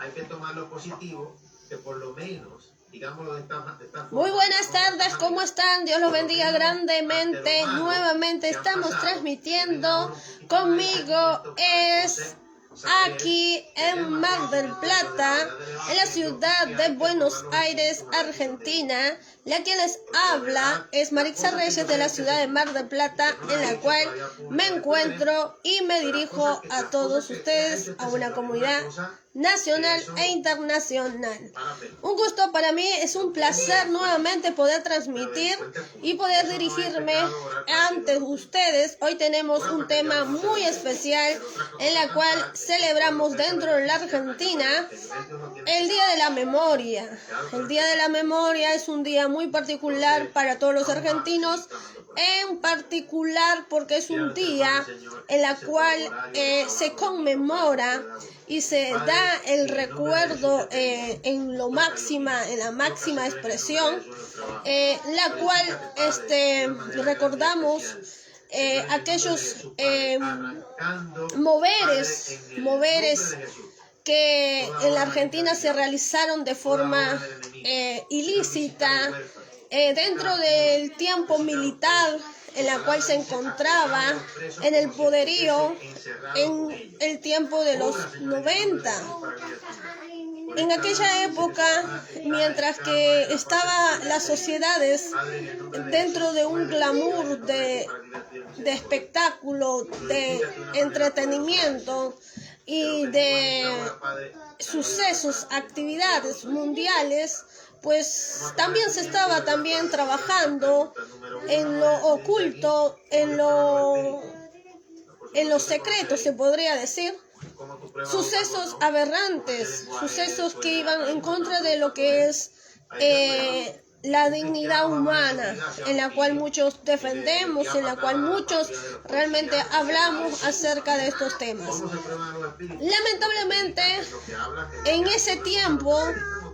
hay que tomar lo positivo, que por lo menos, digámoslo de esta forma. Muy buenas tardes, ¿cómo están? Dios los bendiga grandemente. Nuevamente estamos transmitiendo. Conmigo es aquí en Mar del Plata, en la ciudad de Buenos Aires, Argentina. La que les habla es Marixa Reyes de la ciudad de Mar del Plata, en la cual me encuentro y me dirijo a todos ustedes, a una comunidad nacional e internacional. Un gusto para mí, es un placer nuevamente poder transmitir y poder dirigirme ante ustedes. Hoy tenemos un tema muy especial en la cual celebramos dentro de la Argentina el Día de la Memoria. El Día de la Memoria es un día muy particular para todos los argentinos, en particular porque es un día en la cual se conmemora y se da el recuerdo en la máxima expresión, la cual recordamos aquellos moveres que en la Argentina se realizaron de forma ilícita dentro del tiempo militar, en la cual se encontraba en el poderío en el tiempo de los 90. En aquella época, mientras que estaban las sociedades dentro de un glamour de espectáculo, de entretenimiento y de sucesos, actividades mundiales, pues también se estaba trabajando en lo oculto, en lo secreto, se podría decir. Sucesos aberrantes, sucesos que iban en contra de lo que es la dignidad humana, en la cual muchos defendemos, en la cual muchos realmente hablamos acerca de estos temas. Lamentablemente, en ese tiempo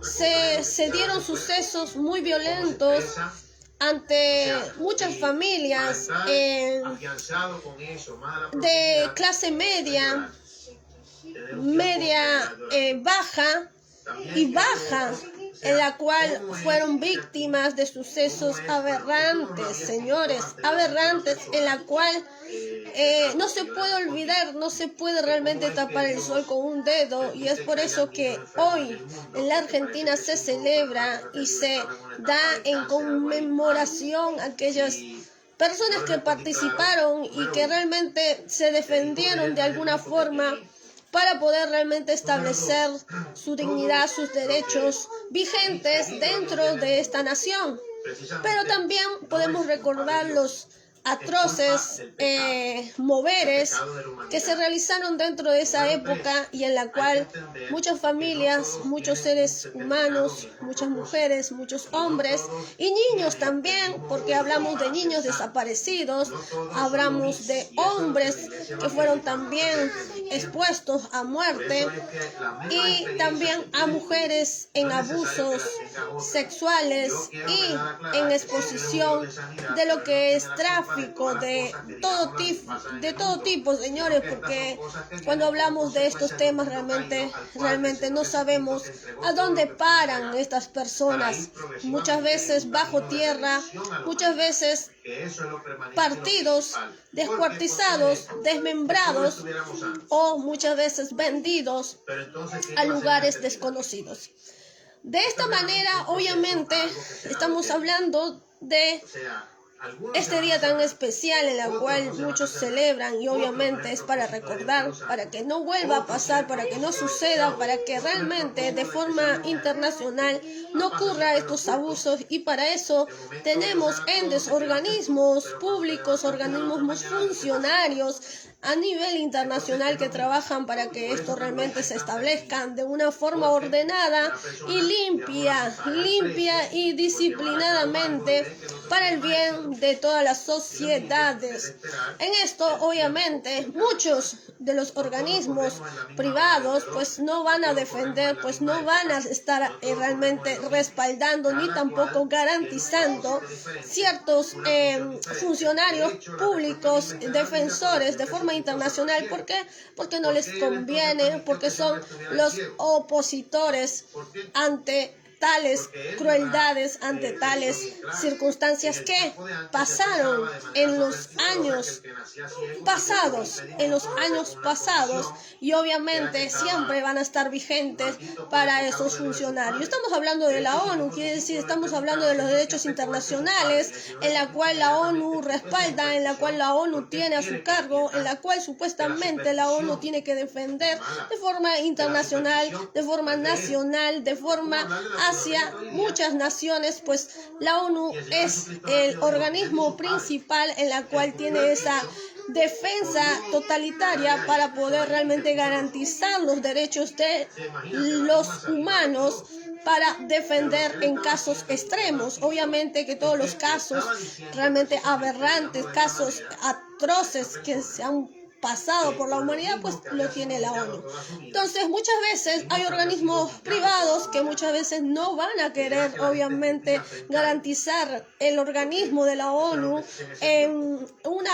se dieron sucesos muy violentos ante muchas familias de clase media baja y baja, en la cual fueron víctimas de sucesos aberrantes, señores, aberrantes, en la cual no se puede olvidar, no se puede realmente tapar el sol con un dedo, y es por eso que hoy en la Argentina se celebra y se da en conmemoración a aquellas personas que participaron y que realmente se defendieron de alguna forma para poder realmente establecer su dignidad, sus derechos vigentes dentro de esta nación. Pero también podemos recordar los atroces moveres que se realizaron dentro de esa época, y en la cual muchas familias, muchos seres humanos, muchas mujeres, muchos hombres y niños también, porque hablamos de niños desaparecidos, hablamos de hombres que fueron también expuestos a muerte, y también a mujeres en abusos sexuales y en exposición de lo que es tráfico de todo tipo, señores, porque cuando hablamos de estos temas realmente no sabemos a dónde paran estas personas, muchas veces bajo tierra, muchas veces partidos, descuartizados, desmembrados, o muchas veces vendidos a lugares desconocidos. De esta manera, obviamente, estamos hablando de este día tan especial en la cual muchos celebran, y obviamente es para recordar, para que no vuelva a pasar, para que no suceda, para que realmente de forma internacional no ocurra estos abusos, y para eso tenemos entes, organismos públicos, organismos funcionarios a nivel internacional que trabajan para que esto realmente se establezcan de una forma ordenada y limpia y disciplinadamente, para el bien de todas las sociedades. En esto, obviamente, muchos de los organismos privados pues no van a defender, pues no van a estar realmente respaldando ni tampoco garantizando ciertos funcionarios públicos, defensores de forma internacional. ¿Por qué? Porque no les conviene, porque son los opositores ante tales crueldades, ante tales circunstancias que pasaron en los años pasados, y obviamente siempre van a estar vigentes para esos funcionarios. Estamos hablando de la ONU, quiere decir, estamos hablando de los derechos internacionales, en la cual la ONU respalda, en la cual la ONU tiene a su cargo, en la cual supuestamente la ONU tiene que defender de forma internacional, de forma nacional, de forma hacia muchas naciones. Pues la ONU es el organismo principal en la cual tiene esa defensa totalitaria para poder realmente garantizar los derechos de los humanos, para defender en casos extremos. Obviamente que todos los casos realmente aberrantes, casos atroces que se han pasado por la humanidad, pues lo tiene la ONU. Entonces, muchas veces hay organismos privados que muchas veces no van a querer, obviamente, garantizar el organismo de la ONU en un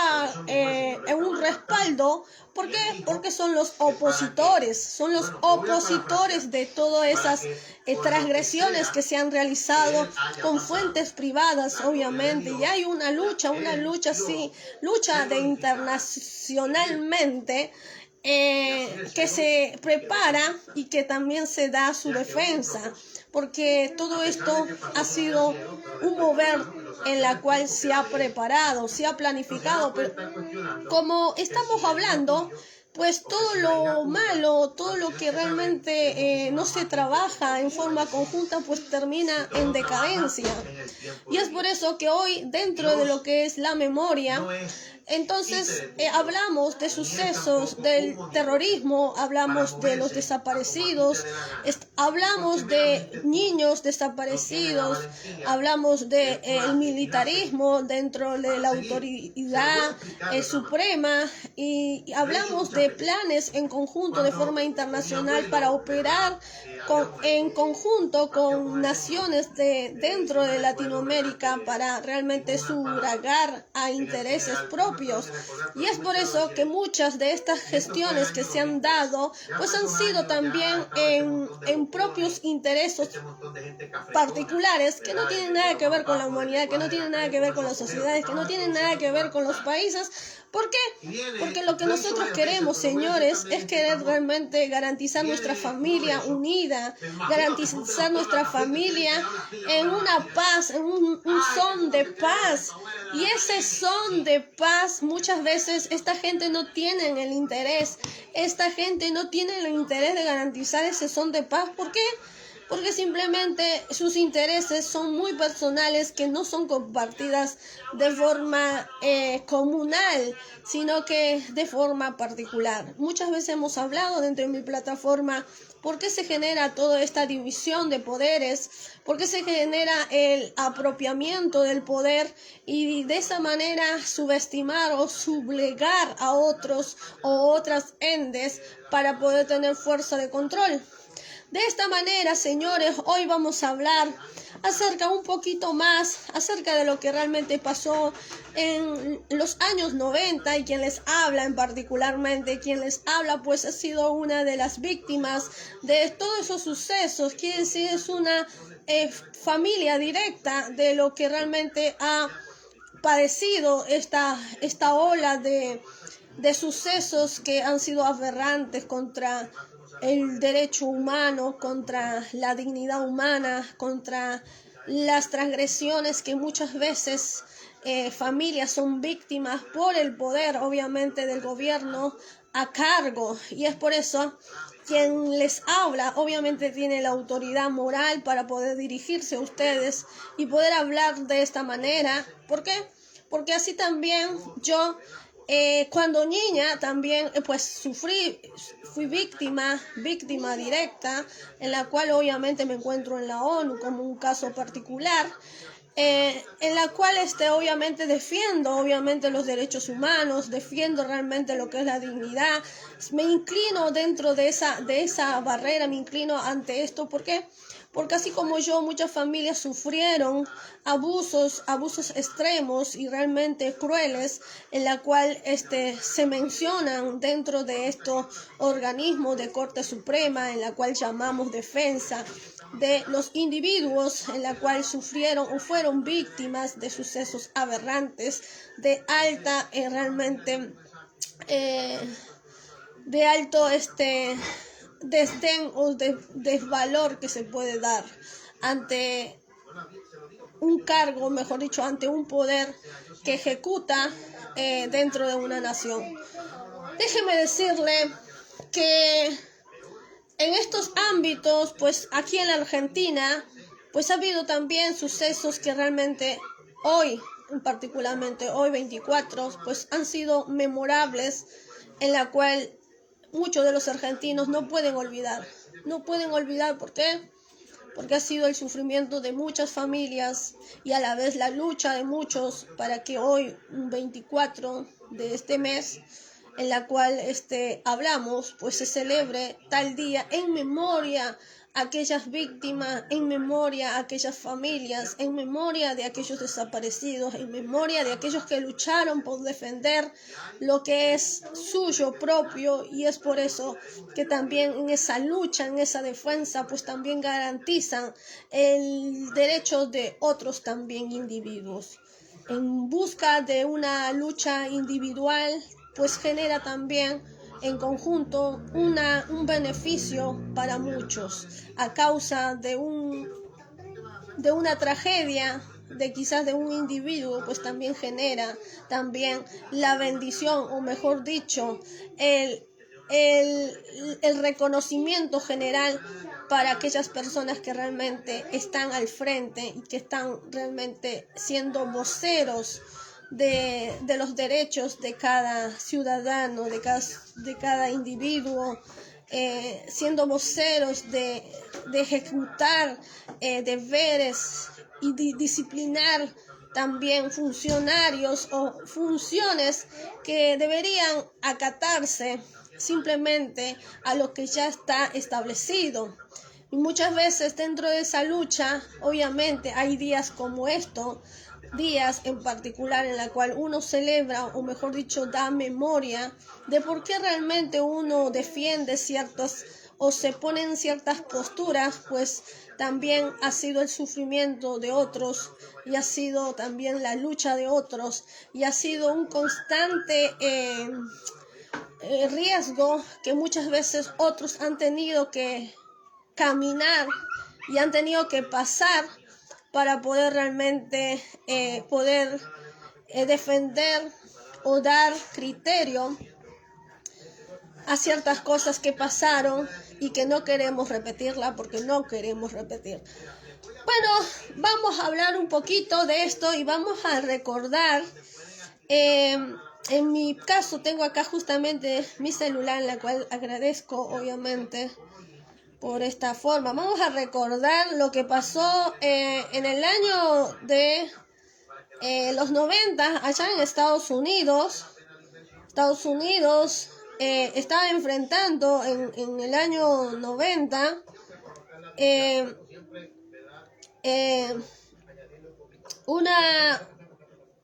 respaldo. ¿Por qué? Porque son los opositores de todas esas transgresiones que se han realizado con fuentes privadas, obviamente. Y hay una lucha de internacionalmente que se prepara y que también se da su defensa, porque todo esto ha sido un mover en la cual se ha preparado, se ha planificado, pero como estamos hablando, pues todo lo malo, todo lo que realmente no se trabaja en forma conjunta, pues termina en decadencia. Y es por eso que hoy, dentro de lo que es la memoria, entonces hablamos de sucesos del terrorismo, hablamos de los desaparecidos, hablamos de niños desaparecidos, hablamos de el militarismo dentro de la autoridad suprema, y hablamos de planes en conjunto de forma internacional para operar en conjunto con naciones dentro de Latinoamérica para realmente sufragar a intereses propios. Y es por eso que muchas de estas gestiones que se han dado pues han sido también en propios intereses particulares que no tienen nada que ver con la humanidad, que no tienen nada que ver con las sociedades, que no tienen nada que ver con los países. ¿Por qué? Porque lo que nosotros queremos, señores, es querer realmente garantizar nuestra familia unida, garantizar nuestra familia en una paz, en un son de paz. Y ese son de paz, muchas veces esta gente no tiene el interés, de garantizar ese son de paz. ¿Por qué? Porque simplemente sus intereses son muy personales, que no son compartidas de forma comunal, sino que de forma particular. Muchas veces hemos hablado dentro de mi plataforma por qué se genera toda esta división de poderes, por qué se genera el apropiamiento del poder y de esa manera subestimar o sublegar a otros o otras entes para poder tener fuerza de control. De esta manera, señores, hoy vamos a hablar un poquito más acerca de lo que realmente pasó en los años 90, y quien les habla pues ha sido una de las víctimas de todos esos sucesos. Quiere decir, es una familia directa de lo que realmente ha padecido esta ola de sucesos que han sido aberrantes contra el derecho humano, contra la dignidad humana, contra las transgresiones que muchas veces familias son víctimas por el poder, obviamente, del gobierno a cargo. Y es por eso quien les habla obviamente tiene la autoridad moral para poder dirigirse a ustedes y poder hablar de esta manera. ¿Por qué? Porque así también yo cuando niña también pues fui víctima directa, en la cual obviamente me encuentro en la ONU como un caso particular. en la cual obviamente defiendo obviamente los derechos humanos, defiendo realmente lo que es la dignidad, me inclino dentro de esa barrera, me inclino ante esto. ¿Por qué? Porque así como yo, muchas familias sufrieron abusos extremos y realmente crueles, en la cual se mencionan dentro de estos organismos de Corte Suprema, en la cual llamamos defensa de los individuos, en la cual sufrieron o fueron víctimas de sucesos aberrantes, de alta realmente de alto desdén o desvalor que se puede dar ante un cargo, mejor dicho, ante un poder que ejecuta dentro de una nación. Déjeme decirle que en estos ámbitos, pues aquí en la Argentina, pues ha habido también sucesos que realmente hoy, particularmente hoy 24, pues han sido memorables, en la cual muchos de los argentinos no pueden olvidar. No pueden olvidar, ¿por qué? Porque ha sido el sufrimiento de muchas familias y a la vez la lucha de muchos para que hoy, 24 de este mes, en la cual hablamos, pues se celebre tal día en memoria a aquellas víctimas, en memoria a aquellas familias, en memoria de aquellos desaparecidos, en memoria de aquellos que lucharon por defender lo que es suyo propio. Y es por eso que también en esa lucha, en esa defensa, pues también garantizan el derecho de otros también individuos. En busca de una lucha individual, pues genera también en conjunto un beneficio para muchos a causa de una tragedia de quizás de un individuo, pues también genera también la bendición, o mejor dicho, el reconocimiento general para aquellas personas que realmente están al frente y que están realmente siendo voceros de los derechos de cada ciudadano, de cada individuo, siendo voceros de ejecutar deberes y disciplinar también funcionarios o funciones que deberían acatarse simplemente a lo que ya está establecido. Y muchas veces dentro de esa lucha, obviamente hay días como estos, días en particular en la cual uno celebra, o mejor dicho, da memoria de por qué realmente uno defiende ciertas o se pone en ciertas posturas, pues también ha sido el sufrimiento de otros y ha sido también la lucha de otros y ha sido un constante riesgo que muchas veces otros han tenido que caminar y han tenido que pasar para poder realmente defender o dar criterio a ciertas cosas que pasaron y que no queremos repetirla porque no queremos repetir. Bueno, vamos a hablar un poquito de esto y vamos a recordar. En mi caso tengo acá justamente mi celular, en la cual agradezco obviamente por esta forma. Vamos a recordar lo que pasó en el año de los 90 allá en Estados Unidos. Estados Unidos estaba enfrentando en el año 90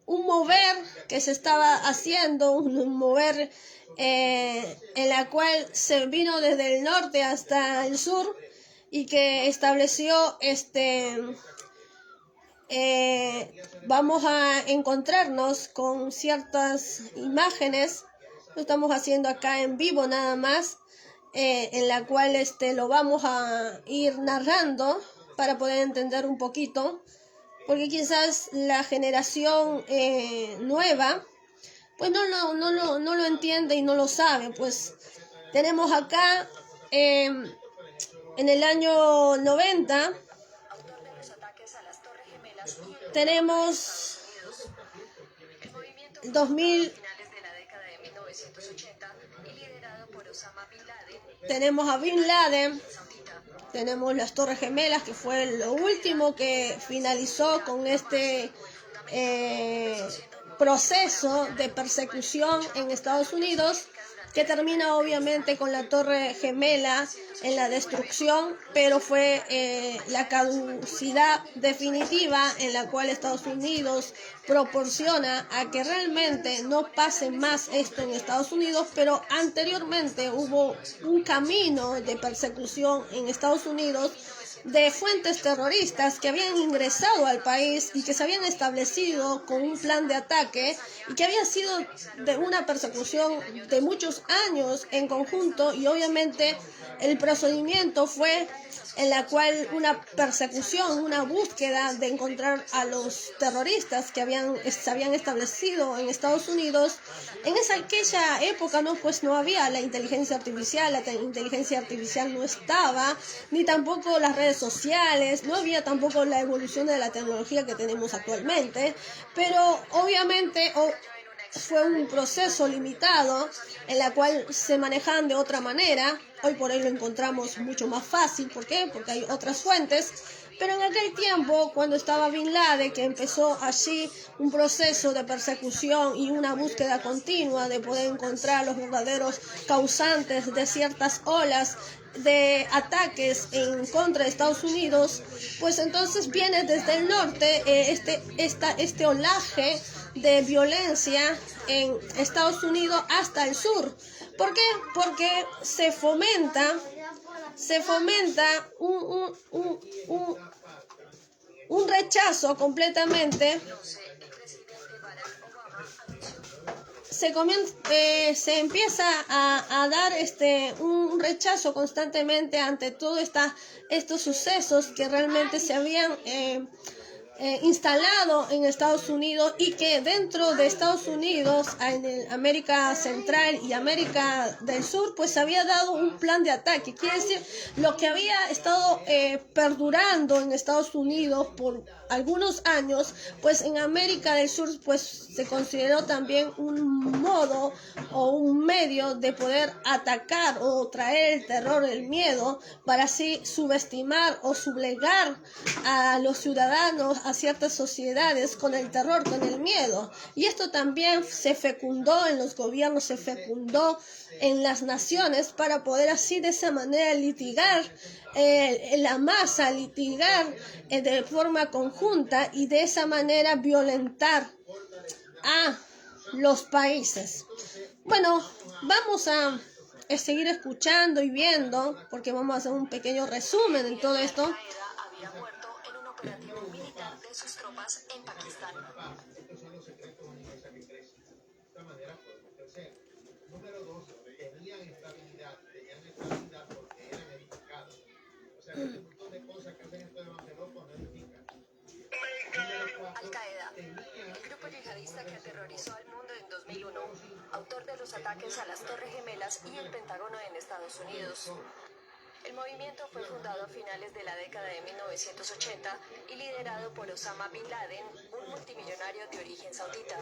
un mover que se estaba haciendo, un mover en la cual se vino desde el norte hasta el sur y que estableció vamos a encontrarnos con ciertas imágenes. Lo estamos haciendo acá en vivo nada más, en la cual lo vamos a ir narrando para poder entender un poquito, porque quizás la generación nueva pues no lo entiende y no lo sabe. Pues tenemos acá en el año 90 tenemos 2000, tenemos a Bin Laden, tenemos las Torres Gemelas, que fue lo último que finalizó con este proceso de persecución en Estados Unidos, que termina obviamente con la Torre Gemela en la destrucción, pero fue la caducidad definitiva en la cual Estados Unidos proporciona a que realmente no pase más esto en Estados Unidos, pero anteriormente hubo un camino de persecución en Estados Unidos de fuentes terroristas que habían ingresado al país y que se habían establecido con un plan de ataque y que había sido de una persecución de muchos años en conjunto, y obviamente el procedimiento fue en la cual una persecución, una búsqueda de encontrar a los terroristas que se habían establecido en Estados Unidos. En aquella época no había la inteligencia artificial no estaba, ni tampoco las redes sociales, no había tampoco la evolución de la tecnología que tenemos actualmente, pero obviamente fue un proceso limitado en la cual se manejaban de otra manera. Hoy por hoy lo encontramos mucho más fácil. ¿Por qué? Porque hay otras fuentes. Pero en aquel tiempo, cuando estaba Bin Laden, que empezó allí un proceso de persecución y una búsqueda continua de poder encontrar a los verdaderos causantes de ciertas olas de ataques en contra de Estados Unidos, pues entonces viene desde el norte este olaje de violencia en Estados Unidos hasta el sur. ¿Por qué? Porque se fomenta un rechazo completamente. Se empieza a dar un rechazo constantemente ante todos estos sucesos que realmente se habían instalado en Estados Unidos, y que dentro de Estados Unidos, en América Central y América del Sur, pues había dado un plan de ataque. Quiere decir, lo que había estado perdurando en Estados Unidos por algunos años, pues en América del Sur pues se consideró también un modo o un medio de poder atacar o traer el terror, el miedo, para así subestimar o sublegar a los ciudadanos, a ciertas sociedades, con el terror, con el miedo. Y esto también se fecundó en los gobiernos, se fecundó en las naciones, para poder así de esa manera litigar la masa, litigar de forma conjunta, y de esa manera violentar a los países. Bueno, vamos a seguir escuchando y viendo, porque vamos a hacer un pequeño resumen en todo esto. Había muerto en un operativo militar de sus tropas en Pakistán. Número dos, tenían estabilidad porque eran edificados. O sea, un montón de cosas que hacen estos evangélicos no edifican. Al-Qaeda, el grupo yihadista que aterrorizó al mundo en 2001, autor de los ataques a las Torres Gemelas y el Pentágono en Estados Unidos. El movimiento fue fundado a finales de la década de 1980 y liderado por Osama Bin Laden, un multimillonario de origen saudita.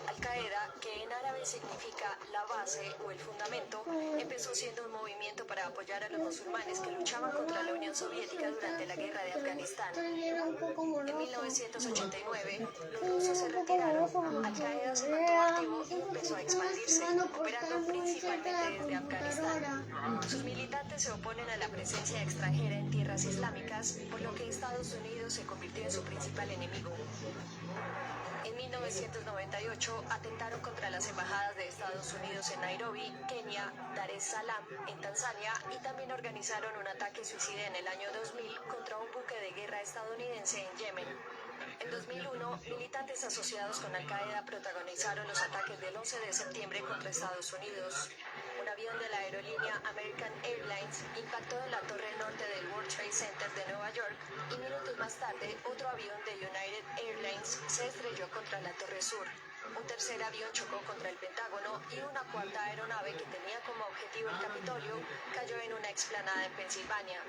Al-Qaeda, que en árabe significa la base o el fundamento, empezó siendo un movimiento para apoyar a los musulmanes que luchaban contra la Unión Soviética durante la guerra de Afganistán. En 1989, los rusos se retiraron, Al-Qaeda se mantuvo activo y empezó a expandirse, operando principalmente desde Afganistán. Sus militantes se oponen a la presencia extranjera en tierras islámicas, por lo que Estados Unidos se convirtió en su principal enemigo. En 1998 atentaron contra las embajadas de Estados Unidos en Nairobi, Kenia, Dar es Salaam en Tanzania, y también organizaron un ataque suicida en el año 2000 contra un buque de guerra estadounidense en Yemen. En 2001, militantes asociados con Al-Qaeda protagonizaron los ataques del 11 de septiembre contra Estados Unidos. Un avión de la aerolínea American Airlines impactó en la torre norte del World Trade Center de Nueva York, y minutos más tarde otro avión de United Airlines se estrelló contra la torre sur. Un tercer avión chocó contra el Pentágono y una cuarta aeronave que tenía como objetivo el Capitolio cayó en una explanada en Pensilvania.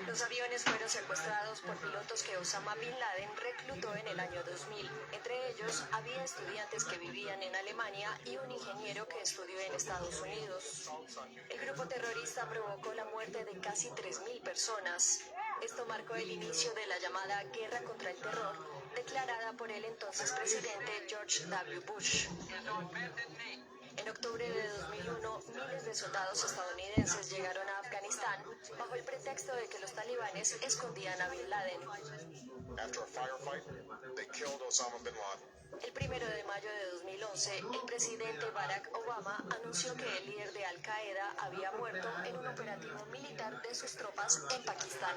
Los aviones fueron secuestrados por pilotos que Osama Bin Laden reclutó en el año 2000. Entre ellos había estudiantes que vivían en Alemania y un ingeniero que estudió en Estados Unidos. El grupo terrorista provocó la muerte de casi 3.000 personas. Esto marcó el inicio de la llamada Guerra contra el Terror, declarada por el entonces presidente George W. Bush. En octubre de 2001, miles de soldados estadounidenses llegaron a Afganistán bajo el pretexto de que los talibanes escondían a Bin Laden. After a firefight, they killed Osama bin Laden. El 1 de mayo de 2011, el presidente Barack Obama anunció que el líder de Al-Qaeda había muerto en un operativo militar de sus tropas en Pakistán.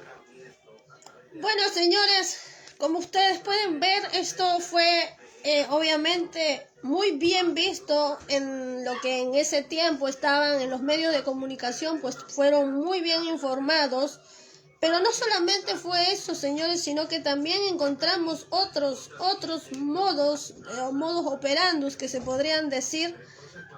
Bueno, señores, como ustedes pueden ver, esto fue obviamente muy bien visto en lo que en ese tiempo estaban en los medios de comunicación, pues fueron muy bien informados. Pero no solamente fue eso, señores, sino que también encontramos otros modos operandus que se podrían decir,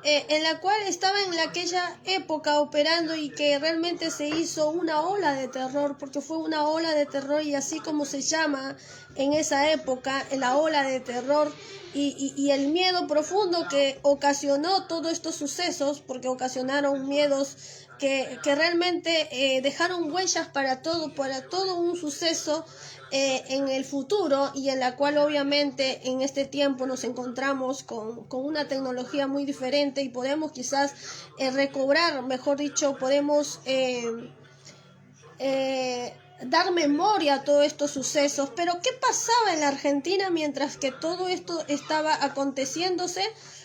en la cual estaba en aquella época operando y que realmente se hizo una ola de terror, porque fue una ola de terror y así como se llama en esa época, la ola de terror y el miedo profundo que ocasionó todos estos sucesos, porque ocasionaron miedos que realmente dejaron huellas para todo un suceso en el futuro, y en la cual obviamente en este tiempo nos encontramos con una tecnología muy diferente y podemos quizás recobrar, mejor dicho, podemos dar memoria a todos estos sucesos. Pero ¿qué pasaba en la Argentina mientras que todo esto estaba aconteciéndose?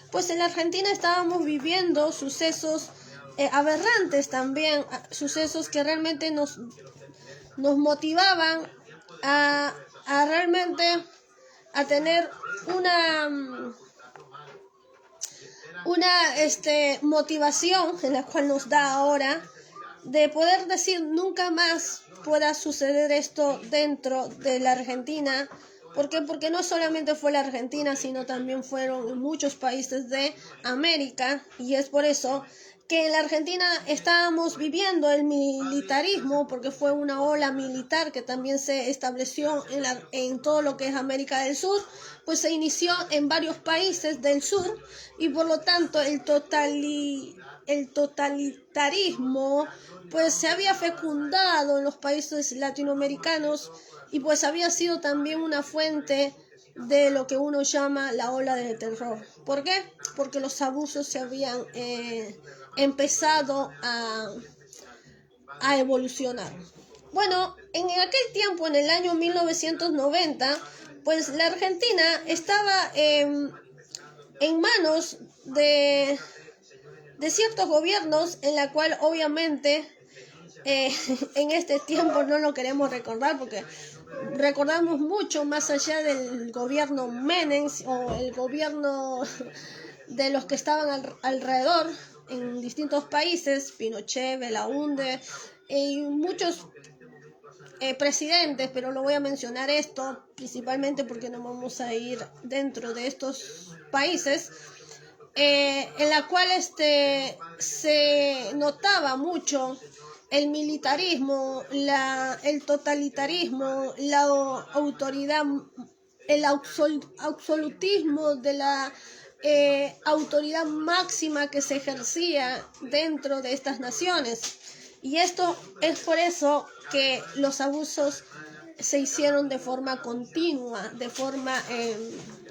Pues en la Argentina estábamos viviendo sucesos aberrantes también, sucesos que realmente nos motivaban a realmente a tener una motivación en la cual nos da ahora de poder decir nunca más pueda suceder esto dentro de la Argentina. ¿Por qué? Porque no solamente fue la Argentina, sino también fueron muchos países de América, y es por eso que en la Argentina estábamos viviendo el militarismo, porque fue una ola militar que también se estableció en todo lo que es América del Sur, pues se inició en varios países del sur, y por lo tanto el totalitarismo pues se había fecundado en los países latinoamericanos, y pues había sido también una fuente de lo que uno llama la ola de terror. ¿Por qué? Porque los abusos se habían empezado a evolucionar. Bueno, en aquel tiempo, en el año 1990, pues la Argentina estaba en manos de ciertos gobiernos, en la cual obviamente en este tiempo no lo queremos recordar, porque recordamos mucho más allá del gobierno Menem o el gobierno de los que estaban alrededor en distintos países, Pinochet, Belaunde y muchos presidentes, pero lo voy a mencionar esto principalmente porque no vamos a ir dentro de estos países, en la cual se notaba mucho el militarismo, el totalitarismo, la autoridad, el absolutismo de la autoridad máxima que se ejercía dentro de estas naciones. Y esto es por eso que los abusos se hicieron de forma continua, de forma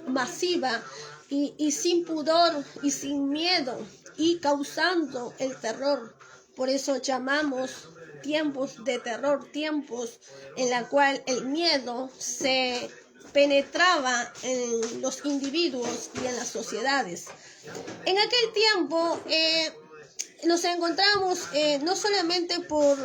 masiva y sin pudor y sin miedo, y causando el terror. Por eso llamamos tiempos de terror, tiempos en la cual el miedo se penetraba en los individuos y en las sociedades. En aquel tiempo nos encontramos no solamente por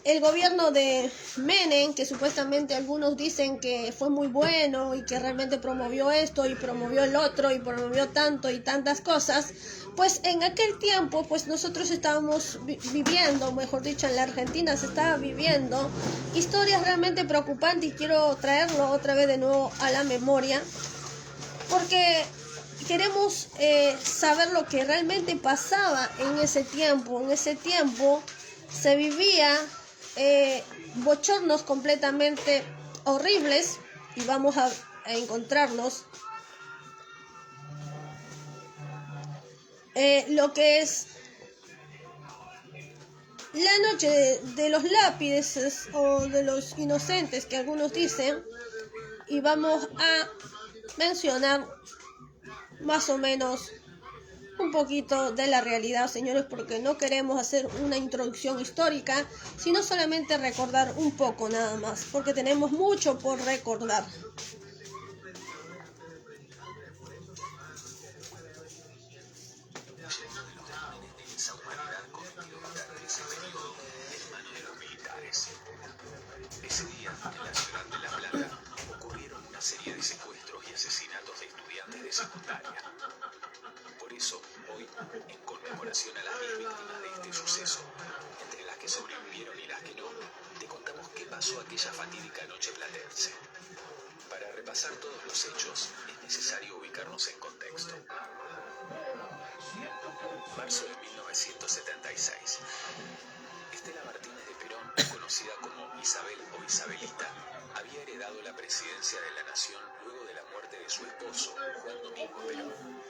el gobierno de Menem, que supuestamente algunos dicen que fue muy bueno y que realmente promovió esto y promovió el otro y promovió tanto y tantas cosas. Pues en aquel tiempo pues nosotros estábamos viviendo, mejor dicho, en la Argentina se estaba viviendo historias realmente preocupantes, y quiero traerlo otra vez de nuevo a la memoria, porque queremos saber lo que realmente pasaba en ese tiempo. En ese tiempo se vivía bochornos completamente horribles y vamos a encontrarnos lo que es la noche de los lápides o de los inocentes que algunos dicen, y vamos a mencionar más o menos un poquito de la realidad, señores, porque no queremos hacer una introducción histórica, sino solamente recordar un poco nada más, porque tenemos mucho por recordar. Ese día, en la ciudad de La Plata, ocurrieron una serie de secuestros y asesinatos de estudiantes de secundaria. Por eso, hoy, en conmemoración a las 10 víctimas de este suceso, entre las que sobrevivieron y las que no, te contamos qué pasó aquella fatídica noche platense. Para repasar todos los hechos, es necesario ubicarnos en contexto. Marzo de 1976. Estela Martínez de Perón, conocida como Isabel o Isabelita, había heredado la presidencia de la nación luego de la muerte de su esposo, Juan Domingo Perón.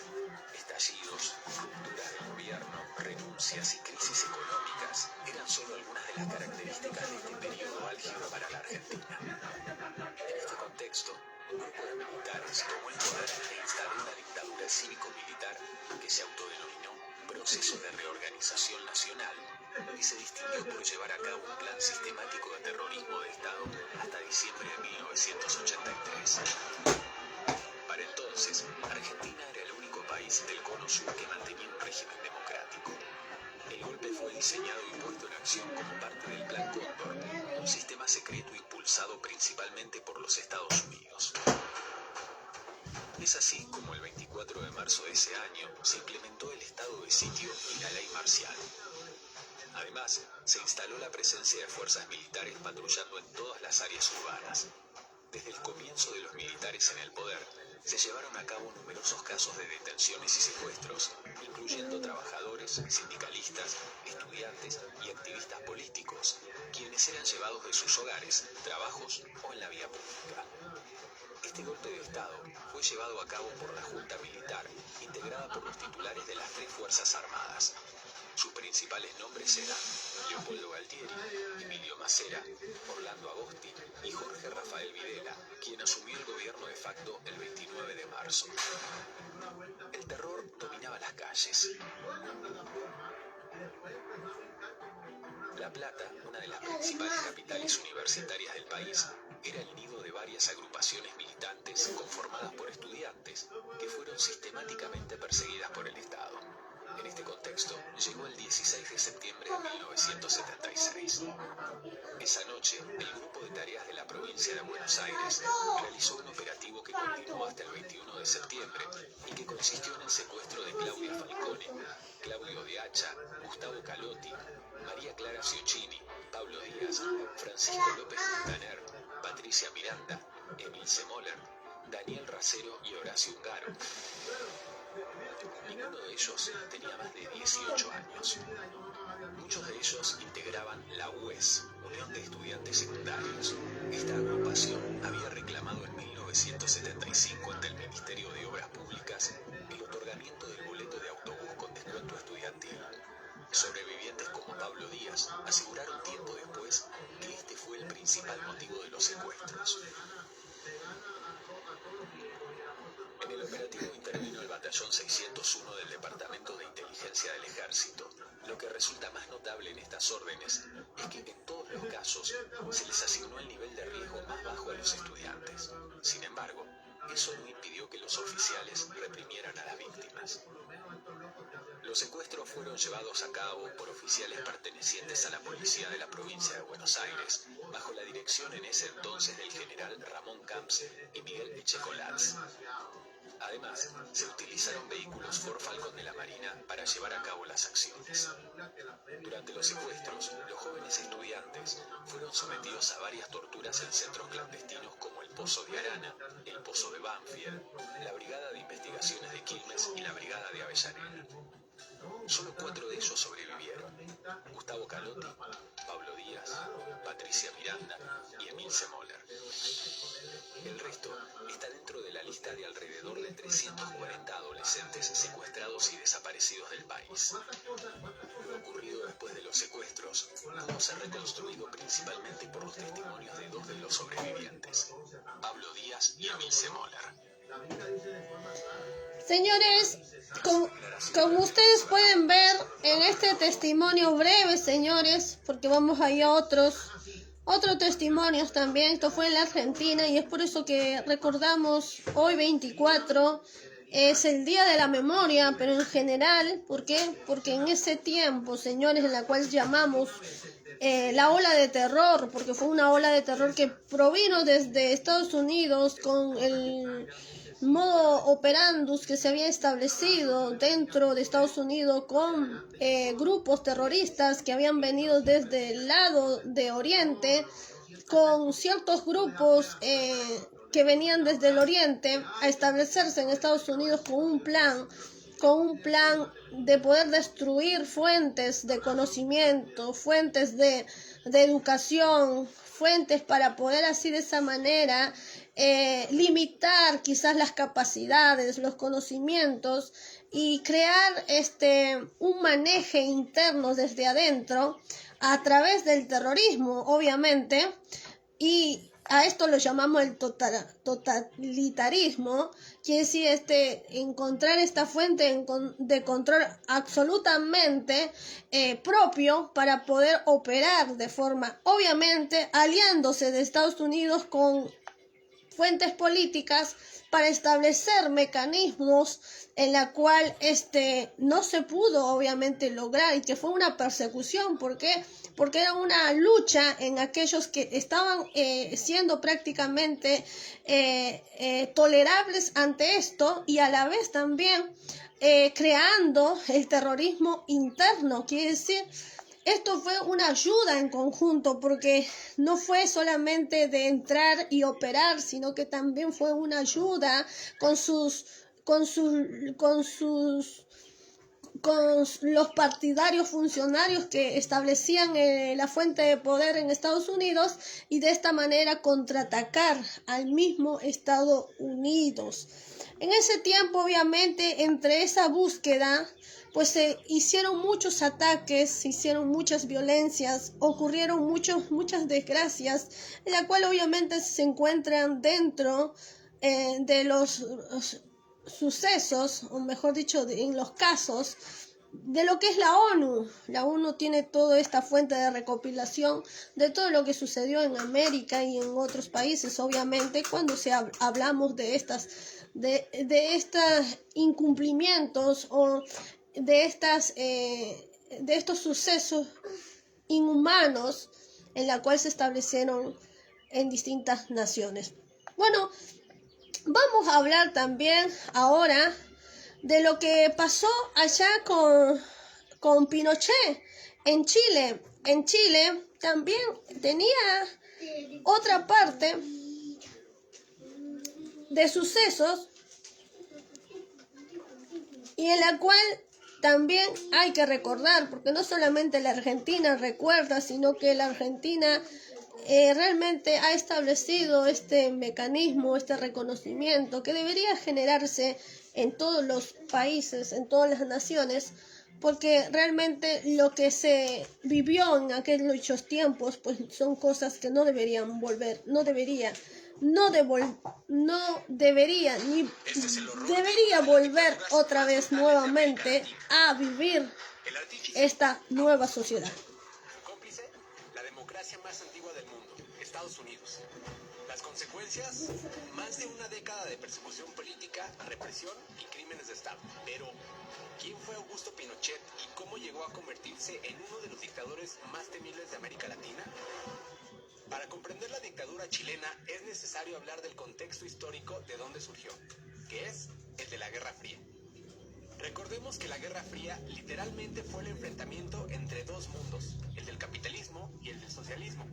Estallidos, rupturas del gobierno, renuncias y crisis económicas eran solo algunas de las características de este periodo álgido para la Argentina. En este contexto, un grupo de militares tomó el poder e instaló una dictadura cívico-militar que se autodenominó Proceso de Reorganización Nacional y se distinguió por llevar a cabo un plan sistemático de terrorismo de Estado hasta diciembre de 1983. Para entonces, Argentina era el único país del Cono Sur que mantenía un régimen democrático. El golpe fue diseñado y puesto en acción como parte del Plan Cóndor, un sistema secreto impulsado principalmente por los Estados Unidos. Es así como el 24 de marzo de ese año se implementó el estado de sitio y la ley marcial. Además, se instaló la presencia de fuerzas militares patrullando en todas las áreas urbanas. Desde el comienzo de los militares en el poder, se llevaron a cabo numerosos casos de detenciones y secuestros, incluyendo trabajadores, sindicalistas, estudiantes y activistas políticos, quienes eran llevados de sus hogares, trabajos o en la vía pública. Este golpe de Estado fue llevado a cabo por la Junta Militar, integrada por los titulares de las 3 Fuerzas Armadas. Sus principales nombres eran Leopoldo Galtieri, Emilio Macera, Orlando Agosti y Jorge Rafael Videla, quien asumió el gobierno de facto el 29 de marzo. El terror dominaba las calles. La Plata, una de las principales capitales universitarias del país, era el nido de varias agrupaciones militantes conformadas por estudiantes que fueron sistemáticamente perseguidas por el Estado. En este contexto, llegó el 16 de septiembre de 1976. Esa noche, el Grupo de Tareas de la Provincia de Buenos Aires realizó un operativo que continuó hasta el 21 de septiembre y que consistió en el secuestro de Claudia Falcone, Claudio de Hacha, Gustavo Calotti, María Clara Ciocchini, Pablo Díaz, Francisco López Montaner, Patricia Miranda, Emil Semoller, Daniel Racero y Horacio Ungaro. Ninguno de ellos tenía más de 18 años. Muchos de ellos integraban la UES, Unión de Estudiantes Secundarios. Esta agrupación había reclamado en 1975 ante el Ministerio de Obras Públicas el otorgamiento del boleto de autobús con descuento estudiantil. Sobrevivientes como Pablo Díaz aseguraron tiempo después que este fue el principal motivo de los secuestros. En el operativo intervino el Batallón 601 del Departamento de Inteligencia del Ejército. Lo que resulta más notable en estas órdenes es que en todos los casos se les asignó el nivel de riesgo más bajo a los estudiantes. Sin embargo, eso no impidió que los oficiales reprimieran a las víctimas. Los secuestros fueron llevados a cabo por oficiales pertenecientes a la policía de la provincia de Buenos Aires, bajo la dirección en ese entonces del general Ramón Camps y Miguel Echecolatz. Además, se utilizaron vehículos Ford Falcon de la Marina para llevar a cabo las acciones. Durante los secuestros, los jóvenes estudiantes fueron fueron sometidos a varias torturas en centros clandestinos como el Pozo de Arana, el Pozo de Banfield, la Brigada de Investigaciones de Quilmes y la Brigada de Avellaneda. Solo 4 de ellos sobrevivieron: Gustavo Calotti, Pablo Díaz, Patricia Miranda y Emil Semoller. El resto está dentro de la lista de alrededor de 340 adolescentes secuestrados y desaparecidos del país. Lo ocurrido después de los secuestros pudo ser reconstruido principalmente por los testimonios de 2 de los sobrevivientes, Pablo Díaz y Emil Semoller. Señores, como ustedes pueden ver en este testimonio breve, señores, porque vamos a ir a otros testimonios también. Esto fue en la Argentina y es por eso que recordamos hoy 24, es el Día de la Memoria, pero en general, ¿por qué? Porque en ese tiempo, señores, en la cual llamamos la ola de terror, porque fue una ola de terror que provino desde Estados Unidos con el modo operandus que se había establecido dentro de Estados Unidos con grupos terroristas que habían venido desde el lado de Oriente, con ciertos grupos que venían desde el Oriente a establecerse en Estados Unidos con un plan de poder destruir fuentes de conocimiento, fuentes de educación, fuentes para poder así de esa manera limitar quizás las capacidades, los conocimientos y crear un manejo interno desde adentro a través del terrorismo, obviamente, y a esto lo llamamos el totalitarismo, quiere decir encontrar esta fuente de control absolutamente propio para poder operar de forma, obviamente, aliándose de Estados Unidos con fuentes políticas para establecer mecanismos en la cual no se pudo obviamente lograr y que fue una persecución. ¿Por qué? Porque era una lucha en aquellos que estaban siendo prácticamente tolerables ante esto y a la vez también creando el terrorismo interno. Quiere decir, esto fue una ayuda en conjunto, porque no fue solamente de entrar y operar, sino que también fue una ayuda con los partidarios funcionarios que establecían la fuente de poder en Estados Unidos y de esta manera contraatacar al mismo Estados Unidos. En ese tiempo, obviamente, entre esa búsqueda, pues se hicieron muchos ataques, se hicieron muchas violencias, ocurrieron muchas desgracias, en la cual obviamente se encuentran dentro de los sucesos, o mejor dicho, en los casos de lo que es la ONU. La ONU tiene toda esta fuente de recopilación de todo lo que sucedió en América y en otros países, obviamente, cuando hablamos de estos incumplimientos o de estos sucesos inhumanos en la cual se establecieron en distintas naciones. Bueno, vamos a hablar también ahora de lo que pasó allá con Pinochet en Chile. En Chile también tenía otra parte de sucesos y en la cual también hay que recordar, porque no solamente la Argentina recuerda, sino que la Argentina realmente ha establecido este mecanismo, este reconocimiento que debería generarse en todos los países, en todas las naciones, porque realmente lo que se vivió en aquellos tiempos pues son cosas que no deberían volver, debería volver otra vez nuevamente a vivir esta nueva sociedad. Cómplice, la democracia más antigua del mundo, Estados Unidos. Las consecuencias, más de una década de persecución política, represión y crímenes de Estado. Pero, ¿quién fue Augusto Pinochet y cómo llegó a convertirse en uno de los dictadores más temibles de América Latina? Para comprender la dictadura chilena es necesario hablar del contexto histórico de donde surgió, que es el de la Guerra Fría. Recordemos que la Guerra Fría literalmente fue el enfrentamiento entre dos mundos, el del capitalismo y el del socialismo.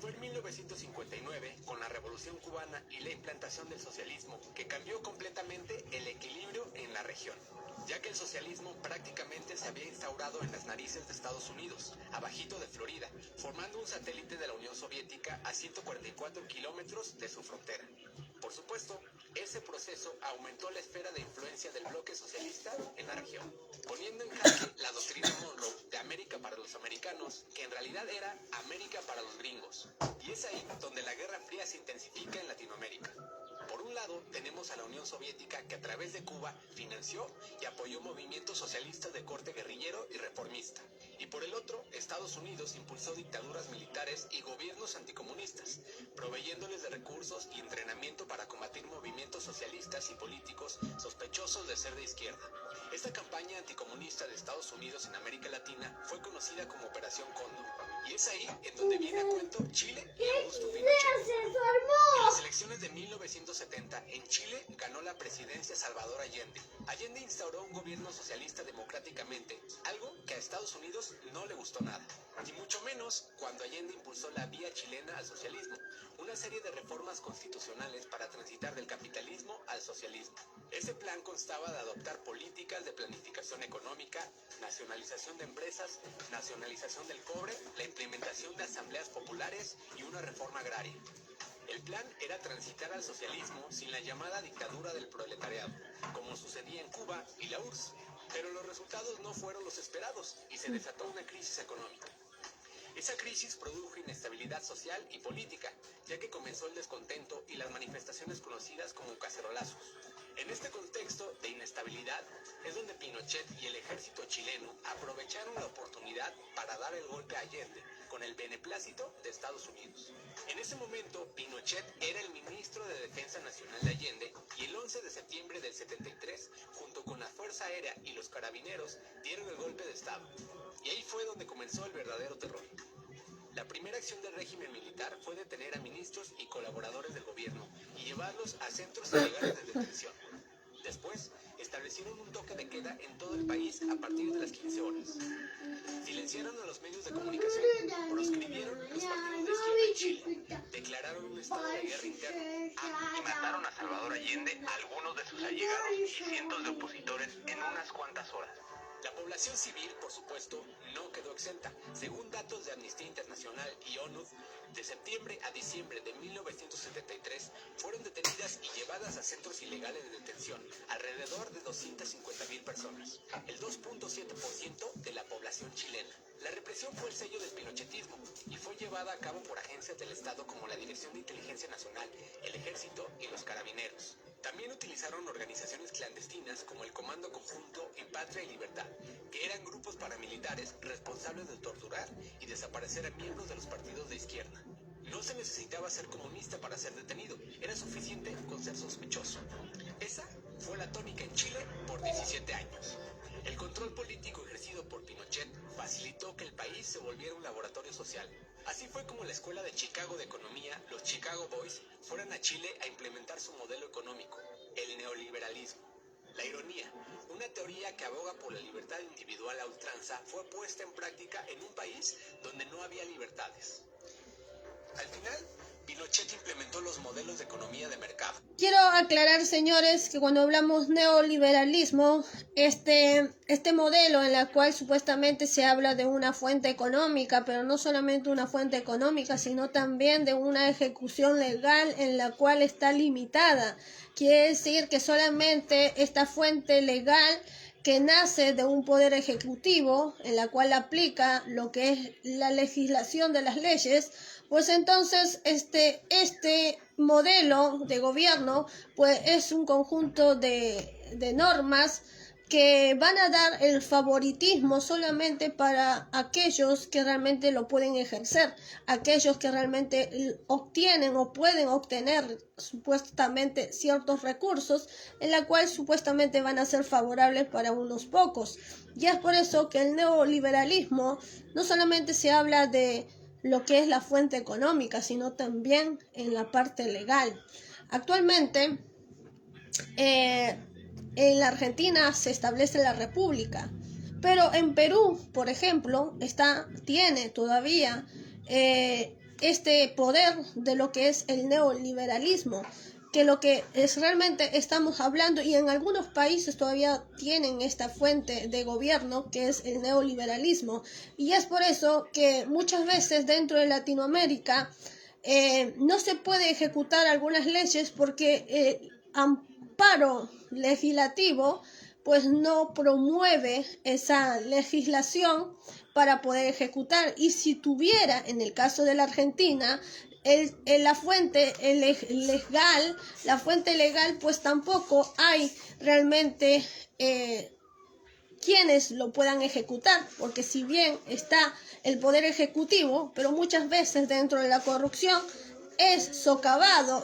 Fue en 1959, con la Revolución Cubana y la implantación del socialismo, que cambió completamente el equilibrio en la región, ya que el socialismo prácticamente se había instaurado en las narices de Estados Unidos, abajito de Florida, formando un satélite de la Unión Soviética a 144 kilómetros de su frontera. Por supuesto, ese proceso aumentó la esfera de influencia del bloque socialista en la región, poniendo en jaque la doctrina Monroe de América para los americanos, que en realidad era América para los gringos. Y es ahí donde la Guerra Fría se intensifica en Latinoamérica. Por un lado, tenemos a la Unión Soviética, que a través de Cuba financió y apoyó movimientos socialistas de corte guerrillero y reformista. Y por el otro, Estados Unidos impulsó dictaduras militares y gobiernos anticomunistas, proveyéndoles de recursos y entrenamiento para combatir movimientos socialistas y políticos sospechosos de ser de izquierda. Esta campaña anticomunista de Estados Unidos en América Latina fue conocida como Operación Cóndor. Y es ahí en donde viene a cuento Chile y Augusto Pinochet. En las elecciones de 1970, en Chile ganó la presidencia Salvador Allende. Allende instauró un gobierno socialista democráticamente, algo que a Estados Unidos no le gustó nada. Ni mucho menos cuando Allende impulsó la vía chilena al socialismo, una serie de reformas constitucionales para transitar del capitalismo al socialismo. Ese plan constaba de adoptar políticas de planificación económica, nacionalización de empresas, nacionalización del cobre, la implementación de asambleas populares y una reforma agraria. El plan era transitar al socialismo sin la llamada dictadura del proletariado, como sucedía en Cuba y la URSS. Pero los resultados no fueron los esperados y se desató una crisis económica. Esa crisis produjo inestabilidad social y política, ya que comenzó el descontento y las manifestaciones conocidas como cacerolazos. En este contexto de inestabilidad es donde Pinochet y el ejército chileno aprovecharon la oportunidad para dar el golpe a Allende con el beneplácito de Estados Unidos. En ese momento, Pinochet era el ministro de Defensa Nacional de Allende y el 11 de septiembre del 73, junto con la Fuerza Aérea y los Carabineros, dieron el golpe de Estado. Y ahí fue donde comenzó el verdadero terror. La primera acción del régimen militar fue detener a ministros y colaboradores del gobierno y llevarlos a centros ilegales de detención. Después, establecieron un toque de queda en todo el país a partir de las 15 horas. Silenciaron a los medios de comunicación, proscribieron los partidos de izquierda en Chile, declararon un estado de guerra interno y mataron a Salvador Allende, a algunos de sus allegados y cientos de opositores en unas cuantas horas. La población civil, por supuesto, no quedó exenta. Según datos de Amnistía Internacional y ONU, de septiembre a diciembre de 1973 fueron detenidas y llevadas a centros ilegales de detención alrededor de 250,000 personas, el 2.7% de la población chilena. La represión fue el sello del pinochetismo y fue llevada a cabo por agencias del Estado como la Dirección de Inteligencia Nacional, el Ejército y los Carabineros. También utilizaron organizaciones clandestinas como el Comando Conjunto y Patria y Libertad, que eran grupos paramilitares responsables de torturar y desaparecer a miembros de los partidos de izquierda. No se necesitaba ser comunista para ser detenido, era suficiente con ser sospechoso. Esa fue la tónica en Chile por 17 años. El control político ejercido por Pinochet facilitó que el país se volviera un laboratorio social. Así fue como la Escuela de Chicago de Economía, los Chicago Boys, fueron a Chile a implementar su modelo económico, el neoliberalismo. La ironía, una teoría que aboga por la libertad individual a ultranza, fue puesta en práctica en un país donde no había libertades. Al final, Pinochet implementó los modelos de economía de mercado. Quiero aclarar, señores, que cuando hablamos neoliberalismo, este modelo en el cual supuestamente se habla de una fuente económica, pero no solamente una fuente económica, sino también de una ejecución legal en la cual está limitada. Quiere decir que solamente esta fuente legal que nace de un poder ejecutivo, en la cual aplica lo que es la legislación de las leyes, pues entonces este modelo de gobierno pues es un conjunto de normas que van a dar el favoritismo solamente para aquellos que realmente lo pueden ejercer, aquellos que realmente obtienen o pueden obtener supuestamente ciertos recursos, en la cual supuestamente van a ser favorables para unos pocos. Y es por eso que el neoliberalismo no solamente se habla de lo que es la fuente económica, sino también en la parte legal. Actualmente, en la Argentina se establece la república, pero en Perú, por ejemplo, tiene todavía este poder de lo que es el neoliberalismo, que lo que es realmente estamos hablando, y en algunos países todavía tienen esta fuente de gobierno que es el neoliberalismo, y es por eso que muchas veces dentro de Latinoamérica no se puede ejecutar algunas leyes porque el amparo legislativo pues no promueve esa legislación para poder ejecutar. Y si tuviera, en el caso de la Argentina, la fuente legal, pues tampoco hay realmente quienes lo puedan ejecutar, porque si bien está el poder ejecutivo, pero muchas veces dentro de la corrupción es socavado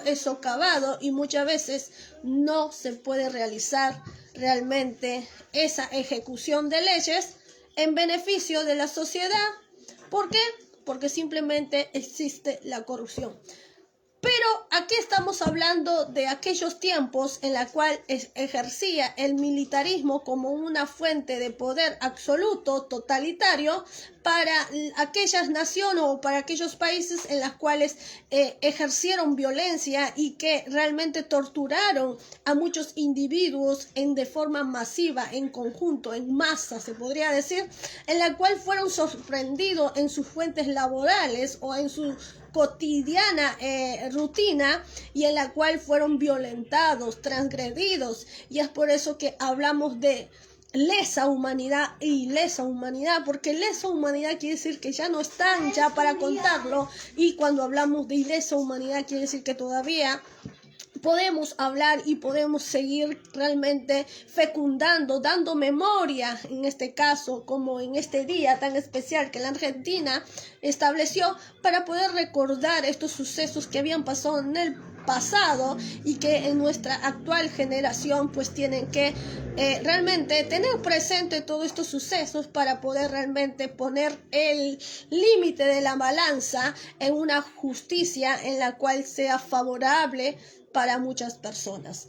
y muchas veces no se puede realizar realmente esa ejecución de leyes en beneficio de la sociedad. ¿Por qué? Porque simplemente existe la corrupción. Pero aquí estamos hablando de aquellos tiempos en la cual ejercía el militarismo como una fuente de poder absoluto, totalitario, para aquellas naciones o para aquellos países en los cuales ejercieron violencia y que realmente torturaron a muchos individuos de forma masiva, en conjunto, en masa, se podría decir, en la cual fueron sorprendidos en sus fuentes laborales o en su cotidiana rutina, y en la cual fueron violentados, transgredidos, y es por eso que hablamos de lesa humanidad y lesa humanidad, porque lesa humanidad quiere decir que ya no están ya para contarlo, y cuando hablamos de lesa humanidad quiere decir que todavía podemos hablar y podemos seguir realmente fecundando, dando memoria, en este caso, como en este día tan especial que la Argentina estableció, para poder recordar estos sucesos que habían pasado en el pasado y que en nuestra actual generación pues tienen que realmente tener presente todos estos sucesos para poder realmente poner el límite de la balanza en una justicia en la cual sea favorable para muchas personas.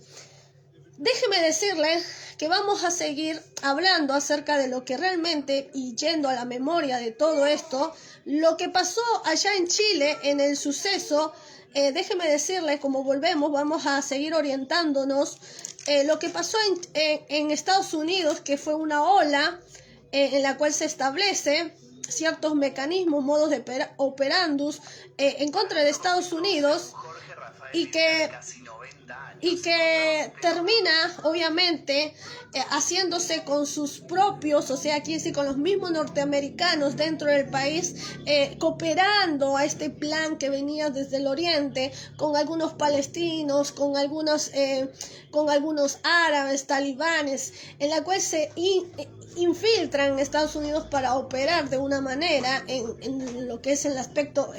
Déjeme decirle que vamos a seguir hablando acerca de lo que realmente, y yendo a la memoria de todo esto, lo que pasó allá en Chile en el suceso. Déjeme decirle, como volvemos, vamos a seguir orientándonos, lo que pasó en Estados Unidos, que fue una ola en la cual se establece ciertos mecanismos, modos de operandus en contra de Estados Unidos, y que termina obviamente haciéndose con sus propios, o sea, aquí sí, con los mismos norteamericanos dentro del país, cooperando a este plan que venía desde el oriente, con algunos palestinos, con algunos árabes, talibanes, en la cual se infiltran en Estados Unidos para operar de una manera en lo que es el aspecto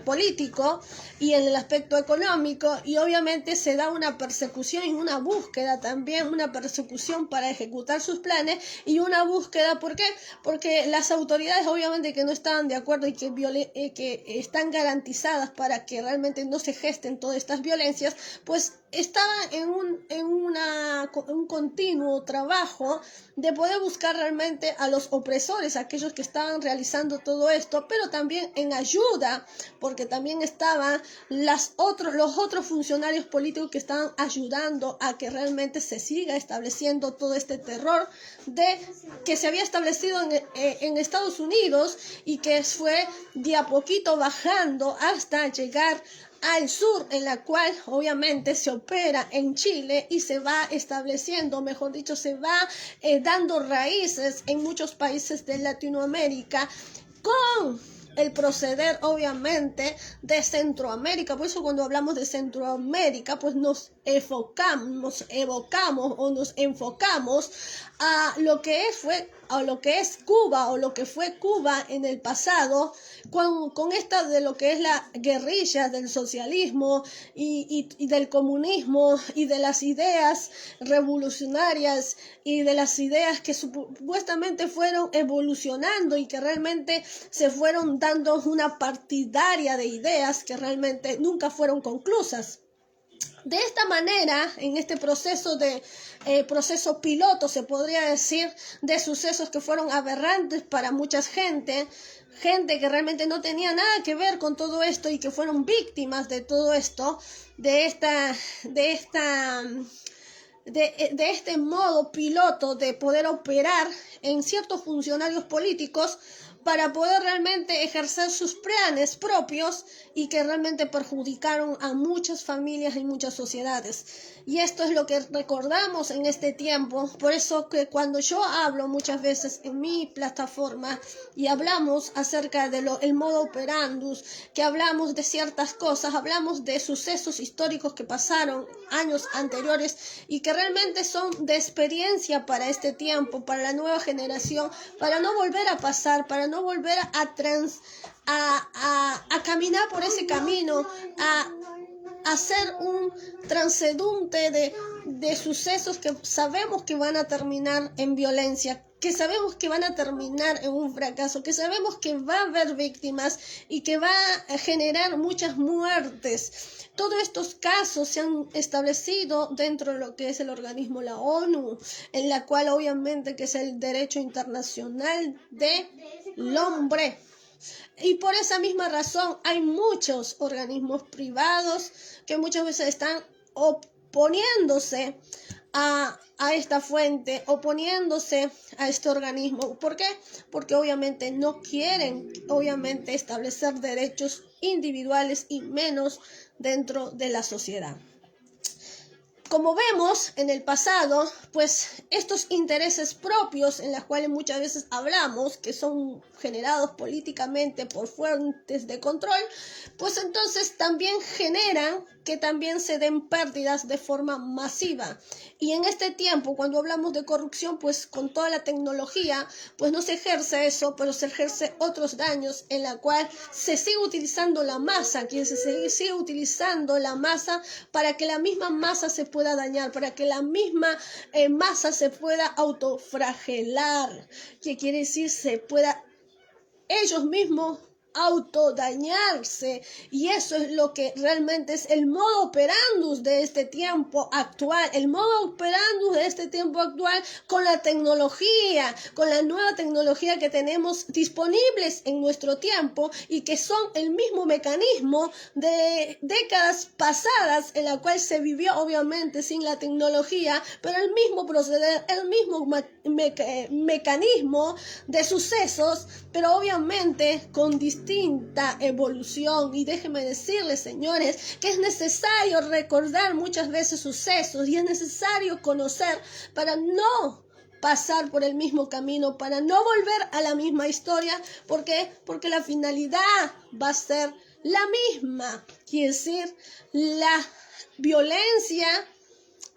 político y en el aspecto económico, y obviamente se da una persecución y una búsqueda también, una persecución para ejecutar sus planes y una búsqueda. ¿Por qué? Porque las autoridades obviamente que no estaban de acuerdo y que están garantizadas para que realmente no se gesten todas estas violencias, pues estaban en un continuo trabajo de poder buscar realmente a los opresores, aquellos que estaban realizando todo esto, pero también en ayuda, porque también estaban los otros funcionarios políticos que estaban ayudando a que realmente se siga estableciendo todo este terror que se había establecido en Estados Unidos, y que fue de a poquito bajando hasta llegar al sur, en la cual obviamente se opera en Chile y se va estableciendo, mejor dicho, se va dando raíces en muchos países de Latinoamérica, con el proceder obviamente de Centroamérica. Por eso cuando hablamos de Centroamérica pues nos evocamos o nos enfocamos a lo que es Cuba, o lo que fue Cuba en el pasado, con esta de lo que es la guerrilla del socialismo y del comunismo, y de las ideas revolucionarias y de las ideas que supuestamente fueron evolucionando y que realmente se fueron dando una partidaria de ideas que realmente nunca fueron conclusas. De esta manera, en este proceso proceso piloto, se podría decir, de sucesos que fueron aberrantes para mucha gente, gente que realmente no tenía nada que ver con todo esto y que fueron víctimas de todo esto, de este modo piloto de poder operar en ciertos funcionarios políticos para poder realmente ejercer sus planes propios y que realmente perjudicaron a muchas familias y muchas sociedades. Y esto es lo que recordamos en este tiempo. Por eso que cuando yo hablo muchas veces en mi plataforma y hablamos acerca de el modo operandus, que hablamos de ciertas cosas, hablamos de sucesos históricos que pasaron años anteriores y que realmente son de experiencia para este tiempo, para la nueva generación, para no volver a pasar, para no volver a caminar por ese camino, a ser un transeúnte de sucesos que sabemos que van a terminar en violencia, que sabemos que van a terminar en un fracaso, que sabemos que va a haber víctimas y que va a generar muchas muertes. Todos estos casos se han establecido dentro de lo que es el organismo la ONU, en la cual obviamente que es el derecho internacional del hombre. Y por esa misma razón hay muchos organismos privados que muchas veces están oponiéndose a esta fuente, oponiéndose a este organismo. ¿Por qué? Porque obviamente no quieren establecer derechos individuales y menos dentro de la sociedad. Como vemos en el pasado, pues estos intereses propios en los cuales muchas veces hablamos, que son generados políticamente por fuentes de control, pues entonces también generan que también se den pérdidas de forma masiva. Y en este tiempo, cuando hablamos de corrupción, pues con toda la tecnología, pues no se ejerce eso, pero se ejerce otros daños en la cual se sigue utilizando la masa, sigue utilizando la masa para que la misma masa se pueda dañar, para que la misma masa se pueda autoflagelar, que quiere decir se pueda ellos mismos autodañarse. Y eso es lo que realmente es el modo operandus de este tiempo actual, el modo operandus de este tiempo actual con la tecnología, con la nueva tecnología que tenemos disponibles en nuestro tiempo y que son el mismo mecanismo de décadas pasadas en la cual se vivió obviamente sin la tecnología, pero el mismo proceder, el mismo mecanismo de sucesos, pero obviamente con distinta evolución. Y déjenme decirles, señores, que es necesario recordar muchas veces sucesos y es necesario conocer para no pasar por el mismo camino, para no volver a la misma historia. ¿Por qué? Porque la finalidad va a ser la misma, quiere decir la violencia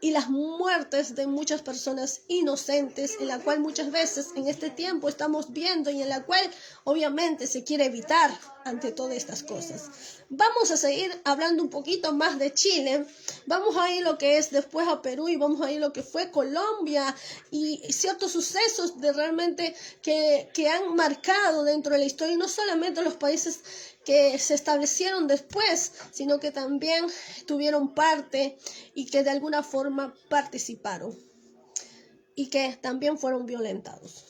y las muertes de muchas personas inocentes, en la cual muchas veces en este tiempo estamos viendo y en la cual obviamente se quiere evitar ante todas estas cosas. Vamos a seguir hablando un poquito más de Chile, vamos a ir lo que es después a Perú y vamos a ir lo que fue Colombia y ciertos sucesos de realmente que han marcado dentro de la historia, y no solamente los países que se establecieron después, sino que también tuvieron parte y que de alguna forma participaron y que también fueron violentados.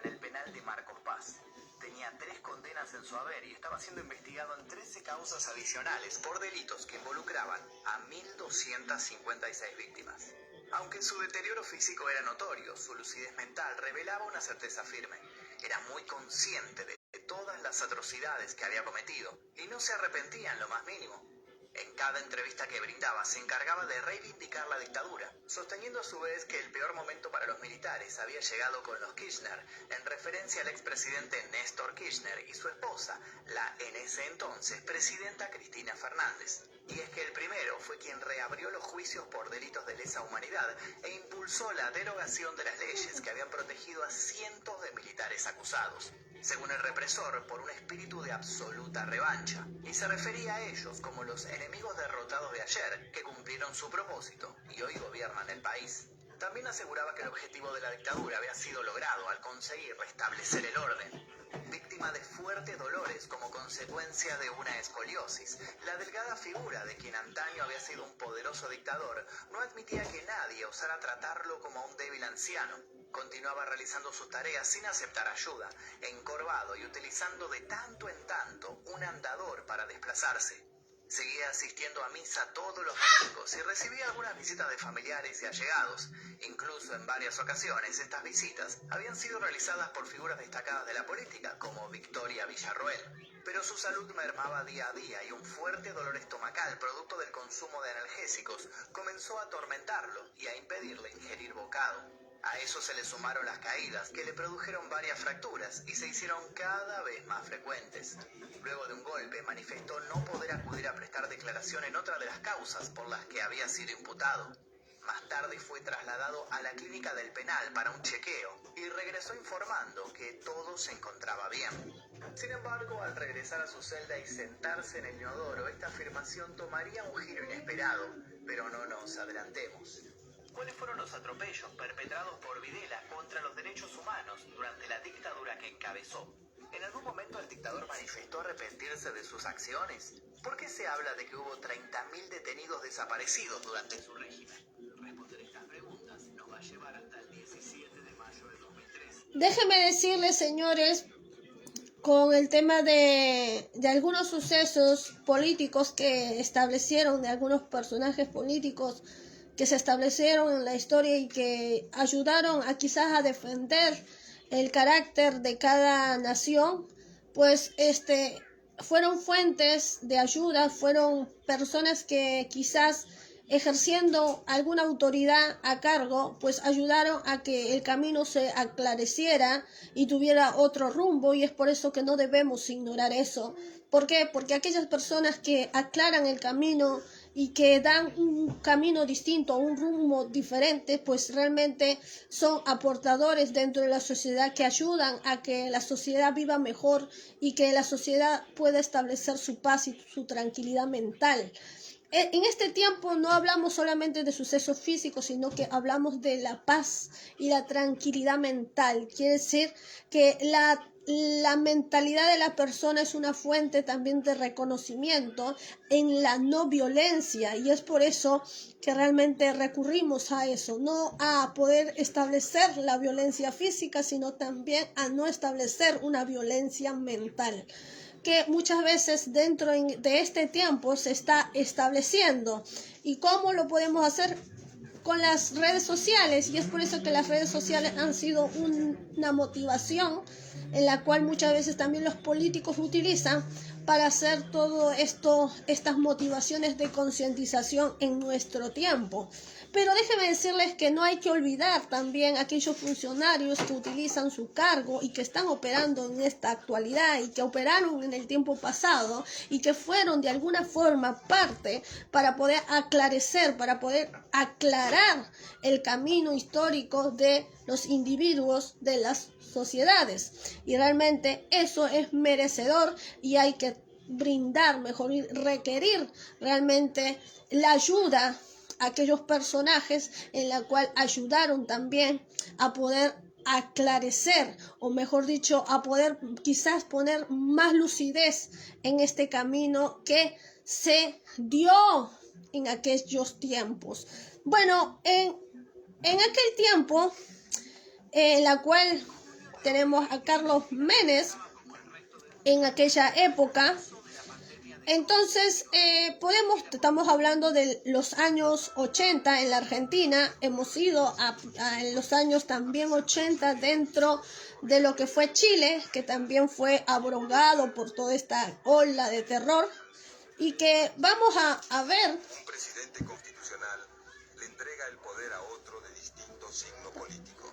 En el penal de Marcos Paz. Tenía 3 condenas en su haber y estaba siendo investigado en 13 causas adicionales por delitos que involucraban a 1.256 víctimas. Aunque su deterioro físico era notorio, su lucidez mental revelaba una certeza firme. Era muy consciente de todas las atrocidades que había cometido y no se arrepentía en lo más mínimo. En cada entrevista que brindaba se encargaba de reivindicar la dictadura, sosteniendo a su vez que el peor momento para los militares había llegado con los Kirchner, en referencia al expresidente Néstor Kirchner y su esposa, la en ese entonces presidenta Cristina Fernández. Y es que el primero fue quien reabrió los juicios por delitos de lesa humanidad e impulsó la derogación de las leyes que habían protegido a cientos de militares acusados, según el represor, por un espíritu de absoluta revancha, y se refería a ellos como los enemigos derrotados de ayer, que cumplieron su propósito y hoy gobiernan el país. También aseguraba que el objetivo de la dictadura había sido logrado al conseguir restablecer el orden. Víctima de fuertes dolores como consecuencia de una escoliosis, la delgada figura de quien antaño había sido un poderoso dictador no admitía que nadie osara tratarlo como a un débil anciano. Continuaba realizando sus tareas sin aceptar ayuda, encorvado y utilizando de tanto en tanto un andador para desplazarse. Seguía asistiendo a misa todos los domingos y recibía algunas visitas de familiares y allegados. Incluso en varias ocasiones estas visitas habían sido realizadas por figuras destacadas de la política, como Victoria Villarroel. Pero su salud mermaba día a día y un fuerte dolor estomacal, producto del consumo de analgésicos, comenzó a atormentarlo y a impedirle ingerir bocado. A eso se le sumaron las caídas, que le produjeron varias fracturas y se hicieron cada vez más frecuentes. Luego de un golpe, manifestó no poder acudir a prestar declaración en otra de las causas por las que había sido imputado. Más tarde fue trasladado a la clínica del penal para un chequeo y regresó informando que todo se encontraba bien. Sin embargo, al regresar a su celda y sentarse en el inodoro, esta afirmación tomaría un giro inesperado, pero no nos adelantemos. ¿Cuáles fueron los atropellos perpetrados por Videla contra los derechos humanos durante la dictadura que encabezó? ¿En algún momento el dictador manifestó arrepentirse de sus acciones? ¿Por qué se habla de que hubo 30.000 detenidos desaparecidos durante su régimen? Responder estas preguntas nos va a llevar hasta el 17 de mayo de 2003. Déjenme decirles, señores, con el tema de algunos sucesos políticos que establecieron, de algunos personajes políticos que se establecieron en la historia y que ayudaron a quizás a defender el carácter de cada nación, pues fueron fuentes de ayuda, fueron personas que quizás ejerciendo alguna autoridad a cargo, pues ayudaron a que el camino se aclareciera y tuviera otro rumbo, y es por eso que no debemos ignorar eso. ¿Por qué? Porque aquellas personas que aclaran el camino y que dan un camino distinto, un rumbo diferente, pues realmente son aportadores dentro de la sociedad que ayudan a que la sociedad viva mejor y que la sociedad pueda establecer su paz y su tranquilidad mental. En este tiempo no hablamos solamente de sucesos físicos, sino que hablamos de la paz y la tranquilidad mental. Quiere decir que la mentalidad de la persona es una fuente también de reconocimiento en la no violencia, y es por eso que realmente recurrimos a eso, no a poder establecer la violencia física, sino también a no establecer una violencia mental, que muchas veces dentro de este tiempo se está estableciendo. ¿Y cómo lo podemos hacer? Con las redes sociales, y es por eso que las redes sociales han sido una motivación en la cual muchas veces también los políticos utilizan para hacer todo esto, estas motivaciones de concientización en nuestro tiempo. Pero déjenme decirles que no hay que olvidar también aquellos funcionarios que utilizan su cargo y que están operando en esta actualidad y que operaron en el tiempo pasado y que fueron de alguna forma parte para poder aclarecer, para poder aclarar el camino histórico de los individuos, de las sociedades. Y realmente eso es merecedor y hay que brindar, mejor requerir realmente la ayuda a aquellos personajes en la cual ayudaron también a poder aclarecer, o mejor dicho, a poder quizás poner más lucidez en este camino que se dio en aquellos tiempos. Bueno, en aquel tiempo en la cual tenemos a Carlos Menem, en aquella época, entonces estamos hablando de los años 80 en la Argentina. Hemos ido en los años también 80 dentro de lo que fue Chile, que también fue abrogado por toda esta ola de terror, y que vamos a ver. Un presidente constitucional le entrega el poder a otro de distinto signo político.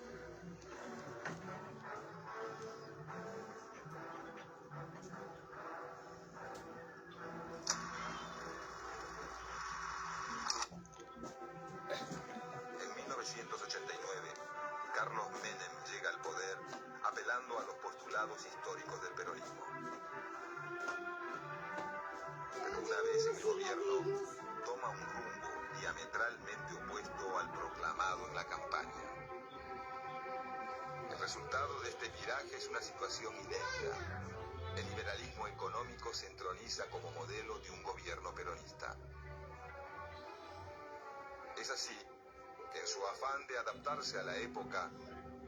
En 1989, Carlos Menem llega al poder apelando a los postulados históricos del peronismo. Pero una vez en el gobierno, toma un rumbo diametralmente opuesto al proclamado en la campaña. El resultado de este viraje es una situación inédita. El liberalismo económico se entroniza como modelo de un gobierno peronista. Es así que en su afán de adaptarse a la época,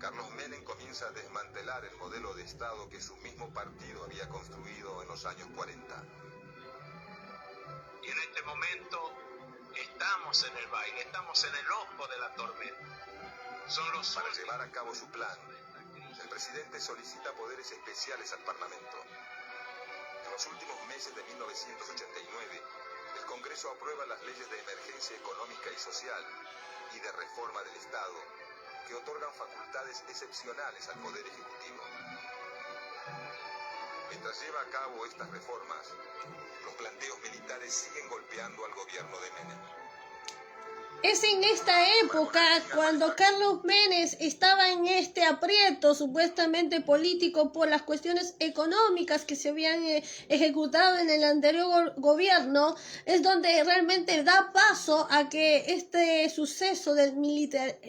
Carlos Menem comienza a desmantelar el modelo de Estado que su mismo partido había construido en los años 40. Y en este momento estamos en el baile, estamos en el ojo de la tormenta. Para llevar a cabo su plan, el presidente solicita poderes especiales al Parlamento. En los últimos meses de 1989, el Congreso aprueba las leyes de emergencia económica y social y de reforma del Estado, que otorgan facultades excepcionales al Poder Ejecutivo. Mientras lleva a cabo estas reformas, los planteos militares siguen golpeando al gobierno de Menem. Es en esta época cuando Carlos Menem estaba en este aprieto supuestamente político por las cuestiones económicas que se habían ejecutado en el anterior gobierno, es donde realmente da paso a que este suceso del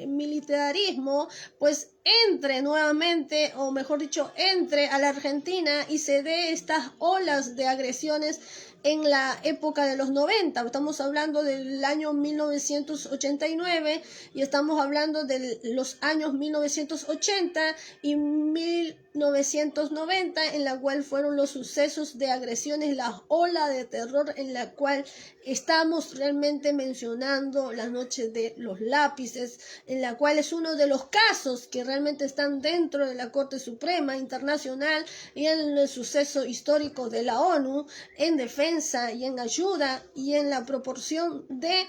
militarismo pues entre nuevamente, o mejor dicho, entre a la Argentina y se dé estas olas de agresiones en la época de los 90. Estamos hablando del año 1989 y estamos hablando de los años 1980 y 1990, en la cual fueron los sucesos de agresiones, la ola de terror en la cual estamos realmente mencionando la noche de los lápices, en la cual es uno de los casos que realmente están dentro de la Corte Suprema Internacional y en el suceso histórico de la ONU en defensa y en ayuda y en la proporción de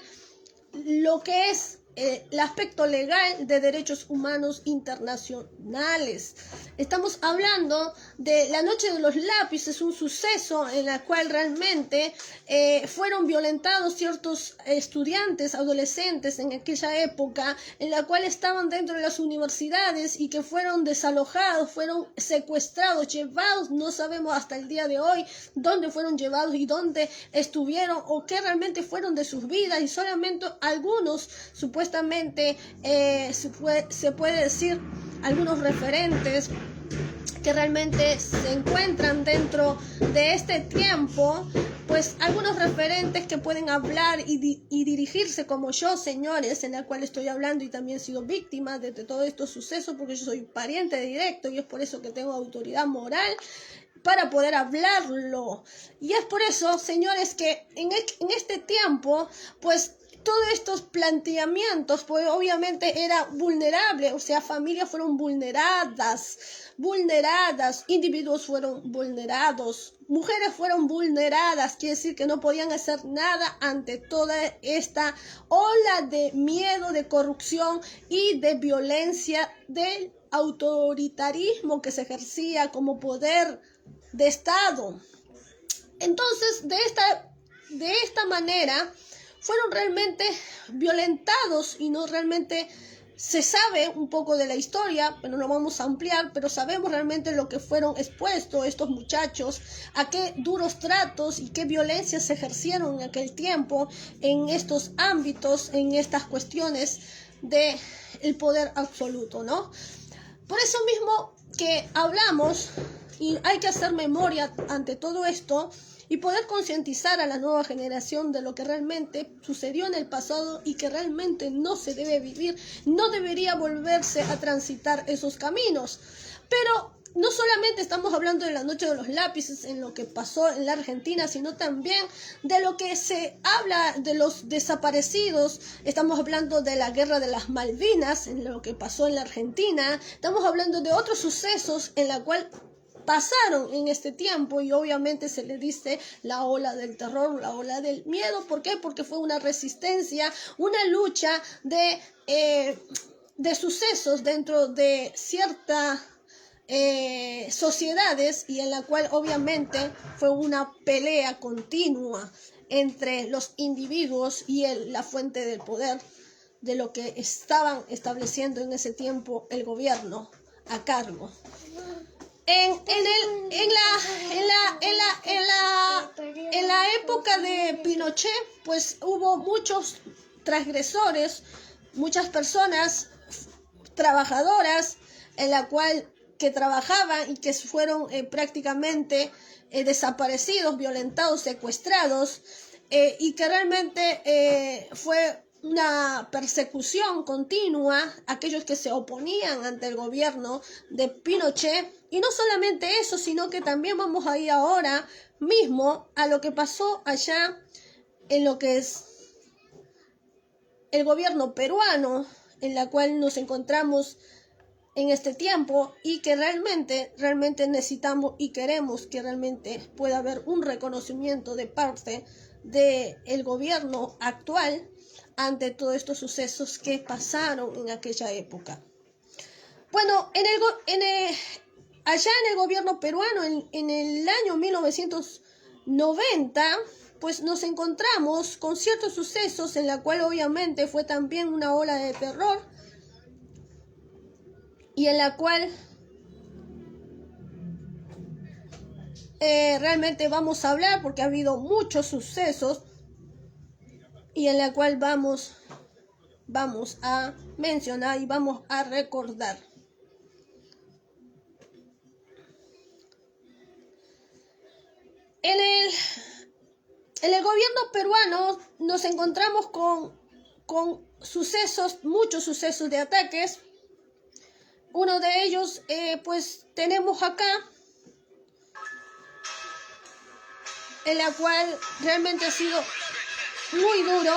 lo que es el aspecto legal de derechos humanos internacionales. Estamos hablando de la noche de los lápices, un suceso en el cual realmente fueron violentados ciertos estudiantes, adolescentes en aquella época, en la cual estaban dentro de las universidades y que fueron desalojados, fueron secuestrados, llevados, no sabemos hasta el día de hoy dónde fueron llevados y dónde estuvieron o qué realmente fueron de sus vidas, y solamente algunos supuestamente se puede decir algunos referentes que realmente se encuentran dentro de este tiempo, pues algunos referentes que pueden hablar y dirigirse como yo, señores, en el cual estoy hablando y también he sido víctima de todos estos sucesos porque yo soy pariente directo y es por eso que tengo autoridad moral para poder hablarlo. Y es por eso, señores, que en este tiempo, pues todos estos planteamientos, pues obviamente era vulnerable, o sea, familias fueron vulneradas, individuos fueron vulnerados, mujeres fueron vulneradas, quiere decir que no podían hacer nada ante toda esta ola de miedo, de corrupción y de violencia del autoritarismo que se ejercía como poder de Estado. Entonces, de esta manera, fueron realmente violentados y no realmente se sabe un poco de la historia, pero no vamos a ampliar, pero sabemos realmente lo que fueron expuestos estos muchachos, a qué duros tratos y qué violencias se ejercieron en aquel tiempo en estos ámbitos, en estas cuestiones de el poder absoluto, ¿no? Por eso mismo que hablamos y hay que hacer memoria ante todo esto y poder concientizar a la nueva generación de lo que realmente sucedió en el pasado y que realmente no se debe vivir, no debería volverse a transitar esos caminos. Pero no solamente estamos hablando de la noche de los lápices, en lo que pasó en la Argentina, sino también de lo que se habla de los desaparecidos. Estamos hablando de la guerra de las Malvinas, en lo que pasó en la Argentina. Estamos hablando de otros sucesos en la cual pasaron en este tiempo y obviamente se le dice la ola del terror, la ola del miedo. ¿Por qué? Porque fue una resistencia, una lucha de sucesos dentro de ciertas sociedades y en la cual obviamente fue una pelea continua entre los individuos y la fuente del poder de lo que estaban estableciendo en ese tiempo el gobierno a cargo. En la época de Pinochet, pues hubo muchos transgresores, muchas personas trabajadoras en la cual que trabajaban y que fueron prácticamente desaparecidos, violentados, secuestrados, y que realmente fue una persecución continua a aquellos que se oponían ante el gobierno de Pinochet. Y no solamente eso, sino que también vamos a ir ahora mismo a lo que pasó allá en lo que es el gobierno peruano, en la cual nos encontramos en este tiempo, y que realmente necesitamos y queremos que realmente pueda haber un reconocimiento de parte del gobierno actual ante todos estos sucesos que pasaron en aquella época. Bueno, allá en el gobierno peruano, en el año 1990, pues nos encontramos con ciertos sucesos en la cual obviamente fue también una ola de terror, y en la cual realmente vamos a hablar porque ha habido muchos sucesos, y en la cual vamos a mencionar y vamos a recordar. En el gobierno peruano nos encontramos con sucesos, muchos sucesos de ataques. Uno de ellos, pues tenemos acá, en la cual realmente ha sido muy duro.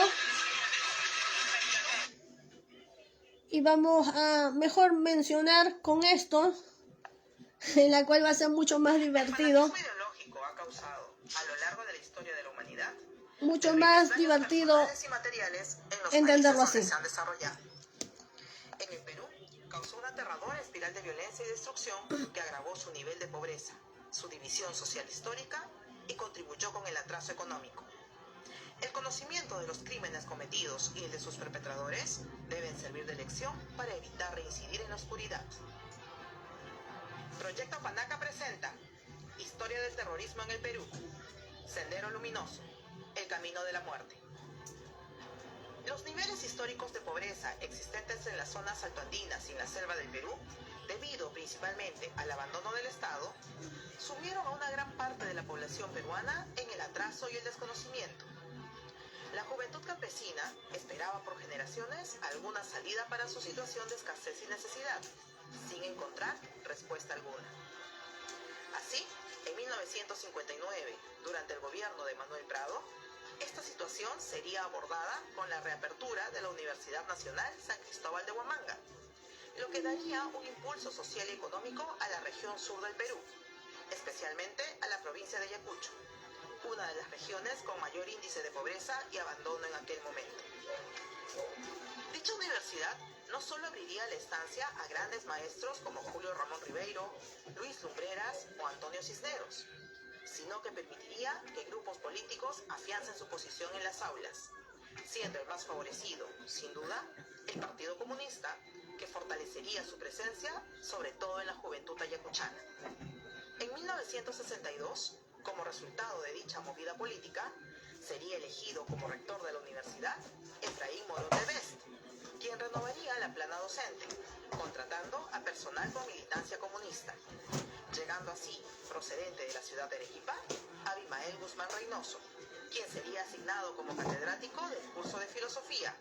Y vamos a mejor mencionar con esto, en la cual va a ser mucho más divertido. El ideológico ha causado a lo largo de la historia de la humanidad mucho más divertido y materiales en los entenderlo países donde así. se han desarrollado. En el Perú causó una aterradora espiral de violencia y destrucción que agravó su nivel de pobreza, su división social histórica y contribuyó con el atraso económico. El conocimiento de los crímenes cometidos y el de sus perpetradores deben servir de lección para evitar reincidir en la oscuridad. Proyecto Panaca presenta Historia del terrorismo en el Perú. Sendero luminoso. El camino de la muerte. Los niveles históricos de pobreza existentes en las zonas altoandinas y en la selva del Perú, debido principalmente al abandono del Estado, sumieron a una gran parte de la población peruana en el atraso y el desconocimiento. La juventud campesina esperaba por generaciones alguna salida para su situación de escasez y necesidad, sin encontrar respuesta alguna. Así, en 1959, durante el gobierno de Manuel Prado, esta situación sería abordada con la reapertura de la Universidad Nacional San Cristóbal de Huamanga, lo que daría un impulso social y económico a la región sur del Perú, especialmente a la provincia de Ayacucho, una de las regiones con mayor índice de pobreza y abandono en aquel momento. Dicha universidad no solo abriría la estancia a grandes maestros como Julio Ramón Ribeiro, Luis Lumbreras o Antonio Cisneros, sino que permitiría que grupos políticos afiancen su posición en las aulas, siendo el más favorecido, sin duda, el Partido Comunista, que fortalecería su presencia, sobre todo en la juventud ayacuchana. En 1962, como resultado de dicha movida política, sería elegido como rector de la universidad Efraín Morón de Best, quien renovaría la plana docente, contratando a personal con militancia comunista, llegando así, procedente de la ciudad de Arequipa, Abimael Guzmán Reynoso, quien sería asignado como catedrático del curso de filosofía,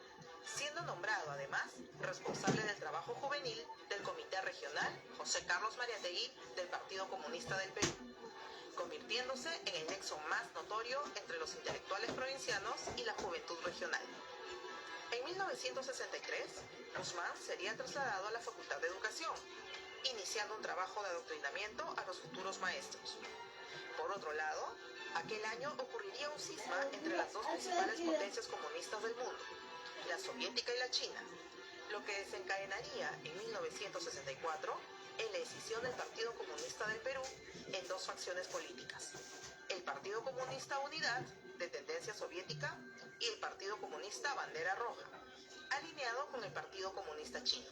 siendo nombrado además responsable del trabajo juvenil del Comité Regional José Carlos Mariátegui del Partido Comunista del Perú, convirtiéndose en el nexo más notorio entre los intelectuales provincianos y la juventud regional. En 1963, Guzmán sería trasladado a la Facultad de Educación, iniciando un trabajo de adoctrinamiento a los futuros maestros. Por otro lado, aquel año ocurriría un cisma entre las dos principales potencias comunistas del mundo, la soviética y la china, lo que desencadenaría en 1964 en la escisión del Partido Comunista del Perú en dos facciones políticas: el Partido Comunista Unidad, de tendencia soviética, y el Partido Comunista Bandera Roja, alineado con el Partido Comunista Chino.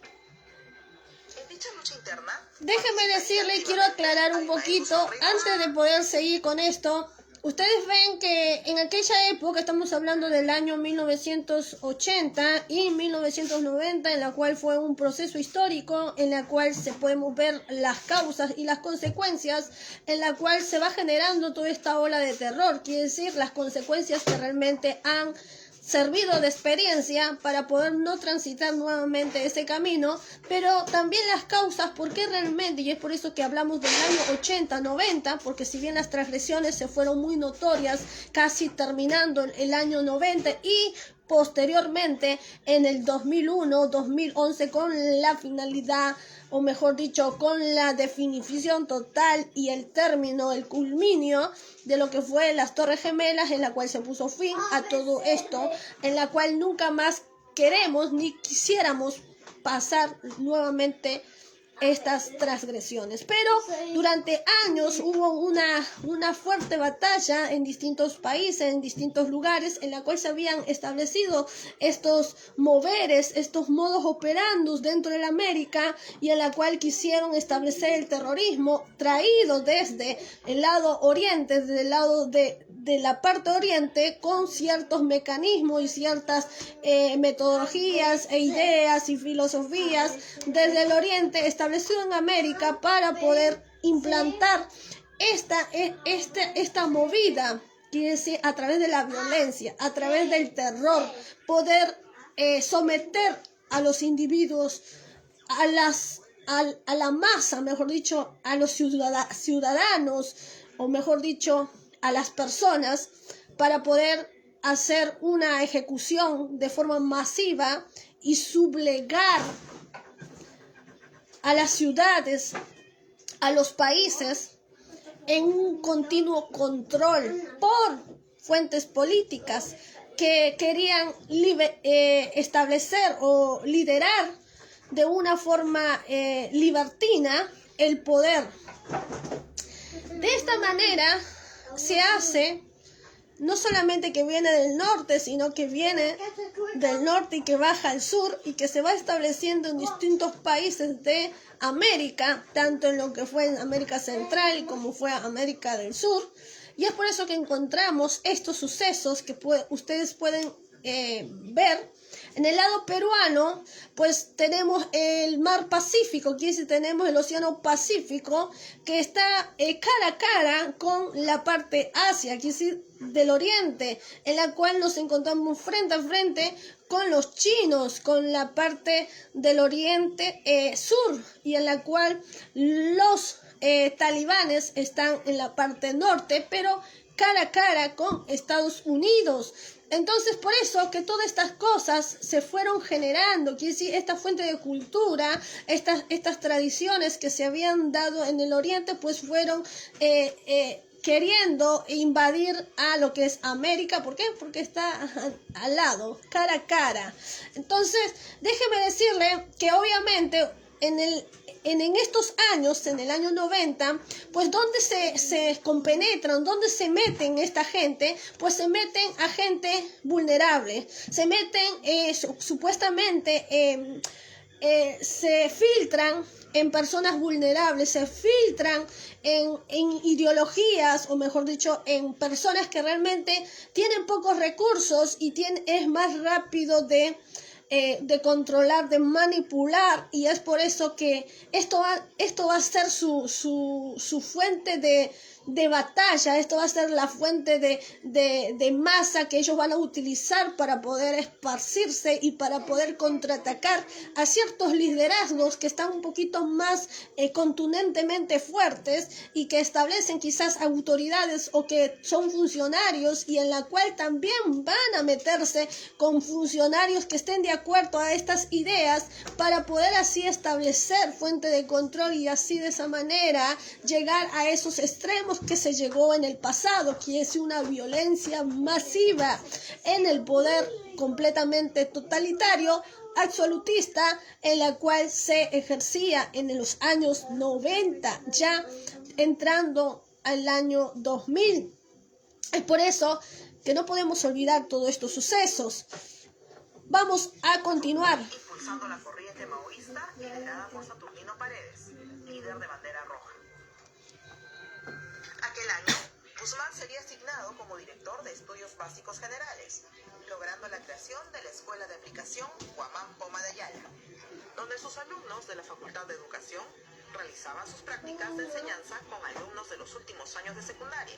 En dicha lucha interna, déjeme decirle, quiero aclarar un poquito antes de poder seguir con esto. Ustedes ven que en aquella época, estamos hablando del año 1980 y 1990, en la cual fue un proceso histórico, en la cual se podemos ver las causas y las consecuencias, en la cual se va generando toda esta ola de terror, quiere decir las consecuencias que realmente servido de experiencia para poder no transitar nuevamente ese camino, pero también las causas, por qué realmente, y es por eso que hablamos del año 80, 90, porque si bien las transgresiones se fueron muy notorias, casi terminando el año 90 y posteriormente en el 2001, 2011, con la finalidad, o mejor dicho, con la definición total y el término, el culminio de lo que fue las Torres Gemelas, en la cual se puso fin a todo esto, en la cual nunca más queremos ni quisiéramos pasar nuevamente estas transgresiones. Pero durante años hubo una fuerte batalla en distintos países, en distintos lugares, en la cual se habían establecido estos moveres, estos modos operandus dentro de la América, y en la cual quisieron establecer el terrorismo traído desde el lado oriente, desde el lado de la parte oriente, con ciertos mecanismos y ciertas metodologías e ideas y filosofías desde el oriente establecido en América para poder implantar esta movida, quiere decir, a través de la violencia, a través del terror, poder someter a los individuos, a la masa, mejor dicho, a los ciudadanos, o mejor dicho, a las personas, para poder hacer una ejecución de forma masiva y sublegar a las ciudades, a los países, en un continuo control por fuentes políticas que querían establecer o liderar de una forma libertina el poder. De esta manera se hace, no solamente que viene del norte, sino que viene del norte y que baja al sur y que se va estableciendo en distintos países de América, tanto en lo que fue en América Central como fue América del Sur. Y es por eso que encontramos estos sucesos que ustedes pueden ver. En el lado peruano, pues tenemos el mar Pacífico, quiere decir, tenemos el océano Pacífico, que está cara a cara con la parte Asia, quiere decir, del oriente, en la cual nos encontramos frente a frente con los chinos, con la parte del oriente sur, y en la cual los talibanes están en la parte norte, pero cara a cara con Estados Unidos. Entonces, por eso que todas estas cosas se fueron generando, quiere decir, esta fuente de cultura, estas tradiciones que se habían dado en el oriente, pues fueron queriendo invadir a lo que es América. ¿Por qué? Porque está al lado, cara a cara. Entonces, déjeme decirle que obviamente en estos años, en el año 90, pues donde se compenetran, donde se meten esta gente, pues se meten a gente vulnerable, se meten supuestamente, se filtran en personas vulnerables, se filtran en ideologías, o mejor dicho, en personas que realmente tienen pocos recursos y es más rápido de controlar, de manipular, y es por eso que esto va a ser su fuente de batalla, esto va a ser la fuente de masa que ellos van a utilizar para poder esparcirse y para poder contraatacar a ciertos liderazgos que están un poquito más contundentemente fuertes y que establecen quizás autoridades o que son funcionarios, y en la cual también van a meterse con funcionarios que estén de acuerdo a estas ideas para poder así establecer fuente de control y así de esa manera llegar a esos extremos que se llegó en el pasado, que es una violencia masiva en el poder completamente totalitario, absolutista, en la cual se ejercía en los años 90, ya entrando al año 2000. Es por eso que no podemos olvidar todos estos sucesos. Vamos a continuar. Impulsando la corriente maoísta liderada por Saturnino Paredes, líder de Bandera Roja. Aquel año, Guzmán sería asignado como director de Estudios Básicos Generales, logrando la creación de la Escuela de Aplicación Guamán Poma de Ayala, donde sus alumnos de la Facultad de Educación realizaban sus prácticas de enseñanza con alumnos de los últimos años de secundaria,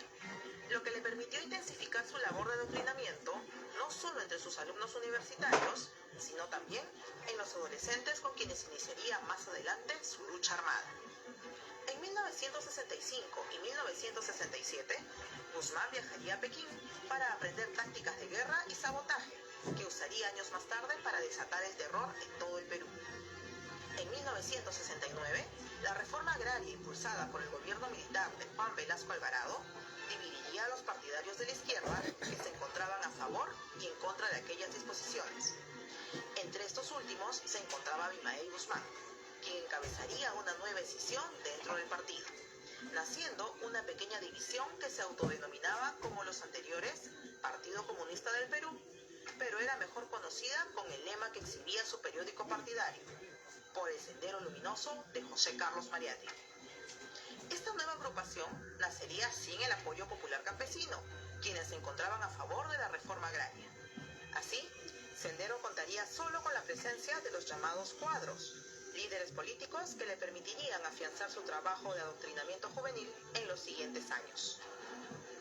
lo que le permitió intensificar su labor de adoctrinamiento no solo entre sus alumnos universitarios, sino también en los adolescentes con quienes iniciaría más adelante su lucha armada. En 1965 y 1967, Guzmán viajaría a Pekín para aprender tácticas de guerra y sabotaje, que usaría años más tarde para desatar el terror en todo el Perú. En 1969, la reforma agraria impulsada por el gobierno militar de Juan Velasco Alvarado dividiría a los partidarios de la izquierda que se encontraban a favor y en contra de aquellas disposiciones. Entre estos últimos se encontraba Abimael Guzmán, quien encabezaría una nueva escisión dentro del partido, naciendo una pequeña división que se autodenominaba como los anteriores Partido Comunista del Perú, pero era mejor conocida con el lema que exhibía su periódico partidario: por el Sendero Luminoso de José Carlos Mariátegui. Esta nueva agrupación nacería sin el apoyo popular campesino, quienes se encontraban a favor de la reforma agraria. Así, Sendero contaría solo con la presencia de los llamados cuadros, líderes políticos que le permitirían afianzar su trabajo de adoctrinamiento juvenil en los siguientes años.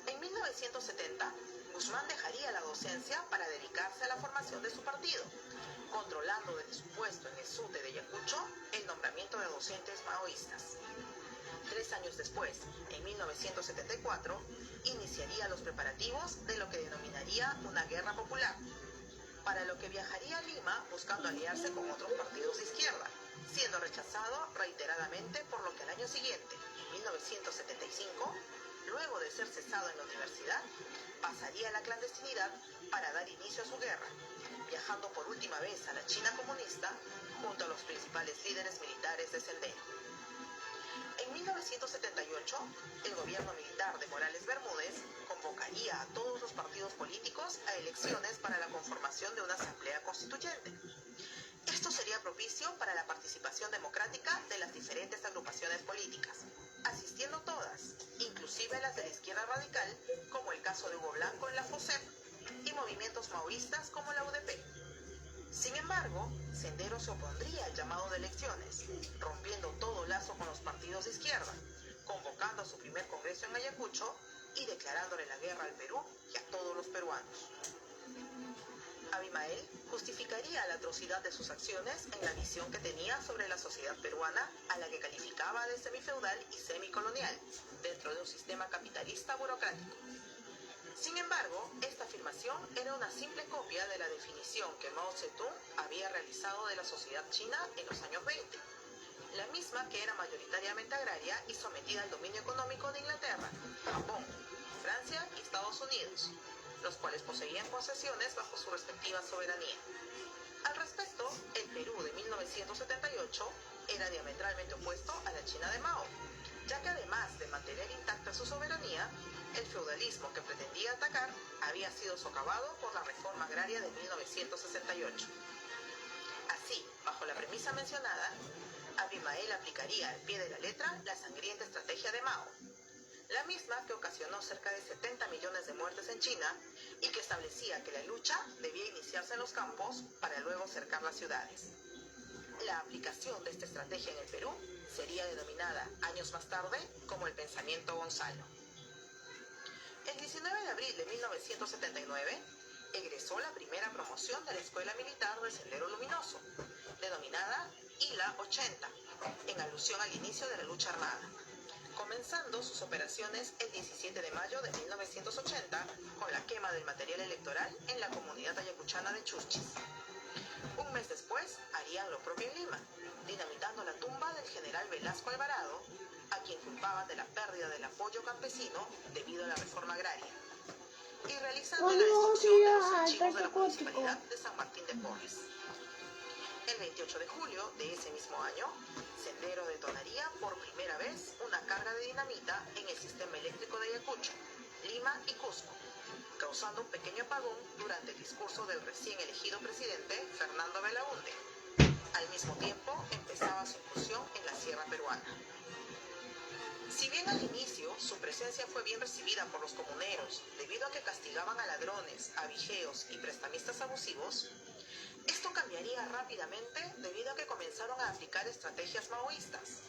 En 1970, Guzmán dejaría la docencia para dedicarse a la formación de su partido, controlando desde su puesto en el SUTE de Ayacucho el nombramiento de docentes maoístas. 3 años después, en 1974, iniciaría los preparativos de lo que denominaría una guerra popular, para lo que viajaría a Lima buscando aliarse con otros partidos de izquierda, siendo rechazado reiteradamente, por lo que al año siguiente, 1975, luego de ser cesado en la universidad, pasaría a la clandestinidad para dar inicio a su guerra, viajando por última vez a la China comunista junto a los principales líderes militares de Sendero. En 1978, el gobierno militar de Morales Bermúdez convocaría a todos los partidos políticos a elecciones para la conformación de una asamblea constituyente. Esto sería propicio para la participación democrática de las diferentes agrupaciones políticas, asistiendo todas, inclusive las de la izquierda radical, como el caso de Hugo Blanco en la FOSEP, y movimientos maoístas como la UDP. Sin embargo, Sendero se opondría al llamado de elecciones, rompiendo todo lazo con los partidos de izquierda, convocando a su primer congreso en Ayacucho y declarándole la guerra al Perú y a todos los peruanos. Abimael justificaría la atrocidad de sus acciones en la visión que tenía sobre la sociedad peruana, a la que calificaba de semifeudal y semicolonial, dentro de un sistema capitalista burocrático. Sin embargo, esta afirmación era una simple copia de la definición que Mao Zedong había realizado de la sociedad china en los años 20, la misma que era mayoritariamente agraria y sometida al dominio económico de Inglaterra, Japón, Francia y Estados Unidos, los cuales poseían concesiones bajo su respectiva soberanía. Al respecto, el Perú de 1978 era diametralmente opuesto a la China de Mao, ya que además de mantener intacta su soberanía, el feudalismo que pretendía atacar había sido socavado por la reforma agraria de 1968. Así, bajo la premisa mencionada, Abimael aplicaría al pie de la letra la sangrienta estrategia de Mao, la misma que ocasionó cerca de 70 millones de muertes en China y que establecía que la lucha debía iniciarse en los campos para luego cercar las ciudades. La aplicación de esta estrategia en el Perú sería denominada años más tarde como el pensamiento Gonzalo. El 19 de abril de 1979 egresó la primera promoción de la Escuela Militar del Sendero Luminoso, denominada ILA 80, en alusión al inicio de la lucha armada, comenzando sus operaciones el 17 de mayo de 1980 con la quema del material electoral en la comunidad ayacuchana de Chuschis. Un mes después harían lo propio en Lima, dinamitando la tumba del general Velasco Alvarado, a quien culpaban de la pérdida del apoyo campesino debido a la reforma agraria, y realizando la destrucción de los archivos de la municipalidad de San Martín de Porres. El 28 de julio de ese mismo año, Sendero detonaría por primera vez una carga de dinamita en el sistema eléctrico de Ayacucho, Lima y Cusco, causando un pequeño apagón durante el discurso del recién elegido presidente Fernando Belaúnde. Al mismo tiempo, empezaba su incursión en la sierra peruana. Si bien al inicio su presencia fue bien recibida por los comuneros debido a que castigaban a ladrones, avijeos y prestamistas abusivos, esto cambiaría rápidamente debido a que comenzaron a aplicar estrategias maoístas,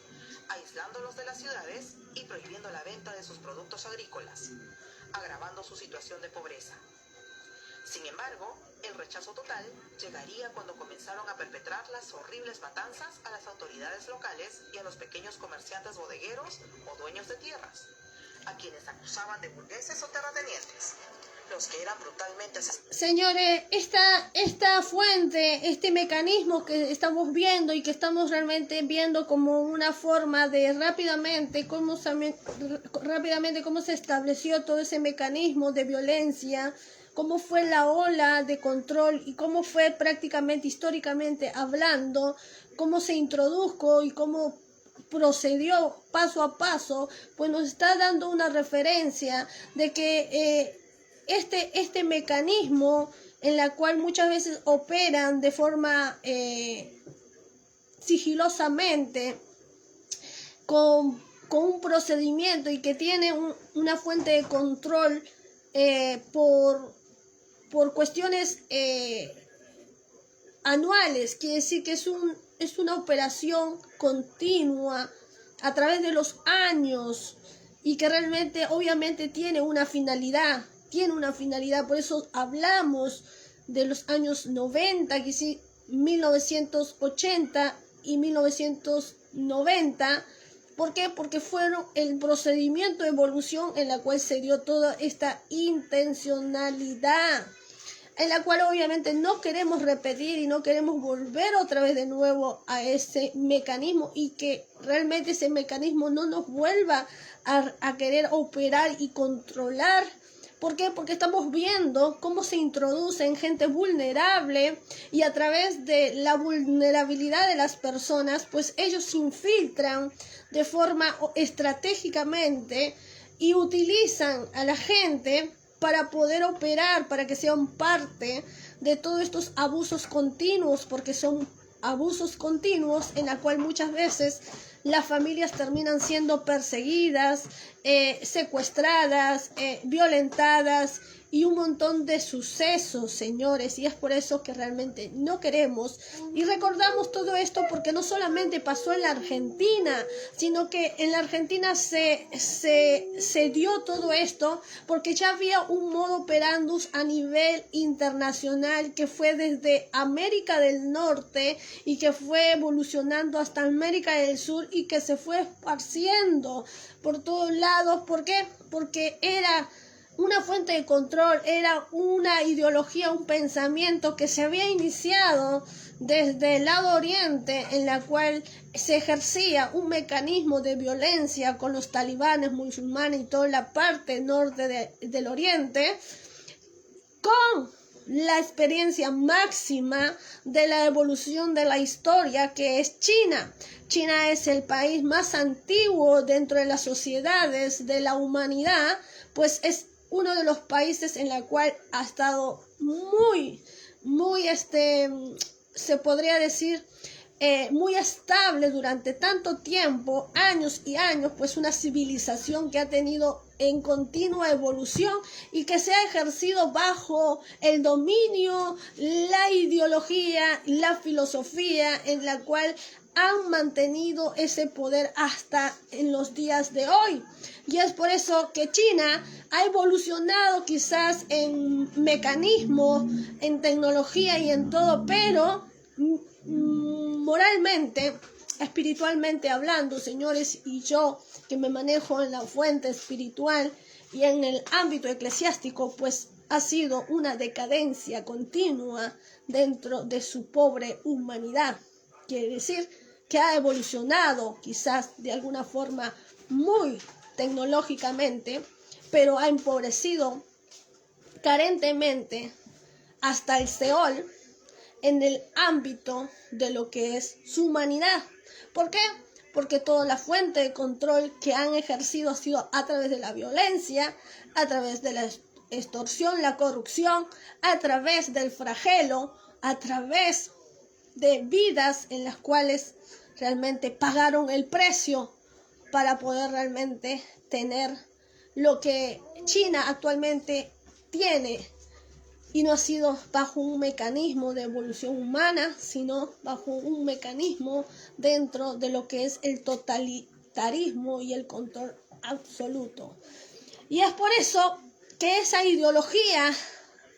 aislándolos de las ciudades y prohibiendo la venta de sus productos agrícolas, agravando su situación de pobreza. Sin embargo, el rechazo total llegaría cuando comenzaron a perpetrar las horribles matanzas a las autoridades locales y a los pequeños comerciantes bodegueros o dueños de tierras, a quienes acusaban de burgueses o terratenientes, los que eran brutalmente asesinados. Señores, esta fuente, este mecanismo que estamos viendo y que estamos realmente viendo como una forma de rápidamente cómo se estableció todo ese mecanismo de violencia, cómo fue la ola de control y cómo fue prácticamente históricamente hablando, cómo se introdujo y cómo procedió paso a paso, pues nos está dando una referencia de que este mecanismo en la cual muchas veces operan de forma sigilosamente con un procedimiento y que tiene una fuente de control por cuestiones anuales, quiere decir que es una operación continua a través de los años y que realmente obviamente tiene una finalidad, por eso hablamos de los años 90, que sí, 1980 y 1990. ¿Por qué? Porque fueron el procedimiento de evolución en la cual se dio toda esta intencionalidad, en la cual obviamente no queremos repetir y no queremos volver otra vez de nuevo a ese mecanismo y que realmente ese mecanismo no nos vuelva a querer operar y controlar. ¿Por qué? Porque estamos viendo cómo se introducen gente vulnerable y a través de la vulnerabilidad de las personas, pues ellos se infiltran de forma estratégicamente y utilizan a la gente para poder operar, para que sean parte de todos estos abusos continuos, porque son abusos continuos en la cual muchas veces las familias terminan siendo perseguidas, secuestradas, violentadas y un montón de sucesos, señores, y es por eso que realmente no queremos. Y recordamos todo esto porque no solamente pasó en la Argentina, sino que en la Argentina se dio todo esto porque ya había un modo operandus a nivel internacional que fue desde América del Norte y que fue evolucionando hasta América del Sur y que se fue esparciendo por todos lados. ¿Por qué? Porque era una fuente de control, era una ideología, un pensamiento que se había iniciado desde el lado oriente, en la cual se ejercía un mecanismo de violencia con los talibanes, musulmanes y toda la parte norte del oriente, con la experiencia máxima de la evolución de la historia, que es China. China es el país más antiguo dentro de las sociedades de la humanidad, pues es uno de los países en la cual ha estado muy, se podría decir, muy estable durante tanto tiempo, años y años, pues una civilización que ha tenido en continua evolución y que se ha ejercido bajo el dominio, la ideología, la filosofía en la cual han mantenido ese poder hasta en los días de hoy. Y es por eso que China ha evolucionado quizás en mecanismos, en tecnología y en todo, pero moralmente, espiritualmente hablando, señores, y yo que me manejo en la fuente espiritual y en el ámbito eclesiástico, pues ha sido una decadencia continua dentro de su pobre humanidad. Quiere decir que ha evolucionado quizás de alguna forma muy tecnológicamente, pero ha empobrecido carentemente hasta el Seol en el ámbito de lo que es su humanidad. ¿Por qué? Porque toda la fuente de control que han ejercido ha sido a través de la violencia, a través de la extorsión, la corrupción, a través del flagelo, a través de vidas en las cuales realmente pagaron el precio para poder realmente tener lo que China actualmente tiene, y no ha sido bajo un mecanismo de evolución humana, sino bajo un mecanismo dentro de lo que es el totalitarismo y el control absoluto. Y es por eso que esa ideología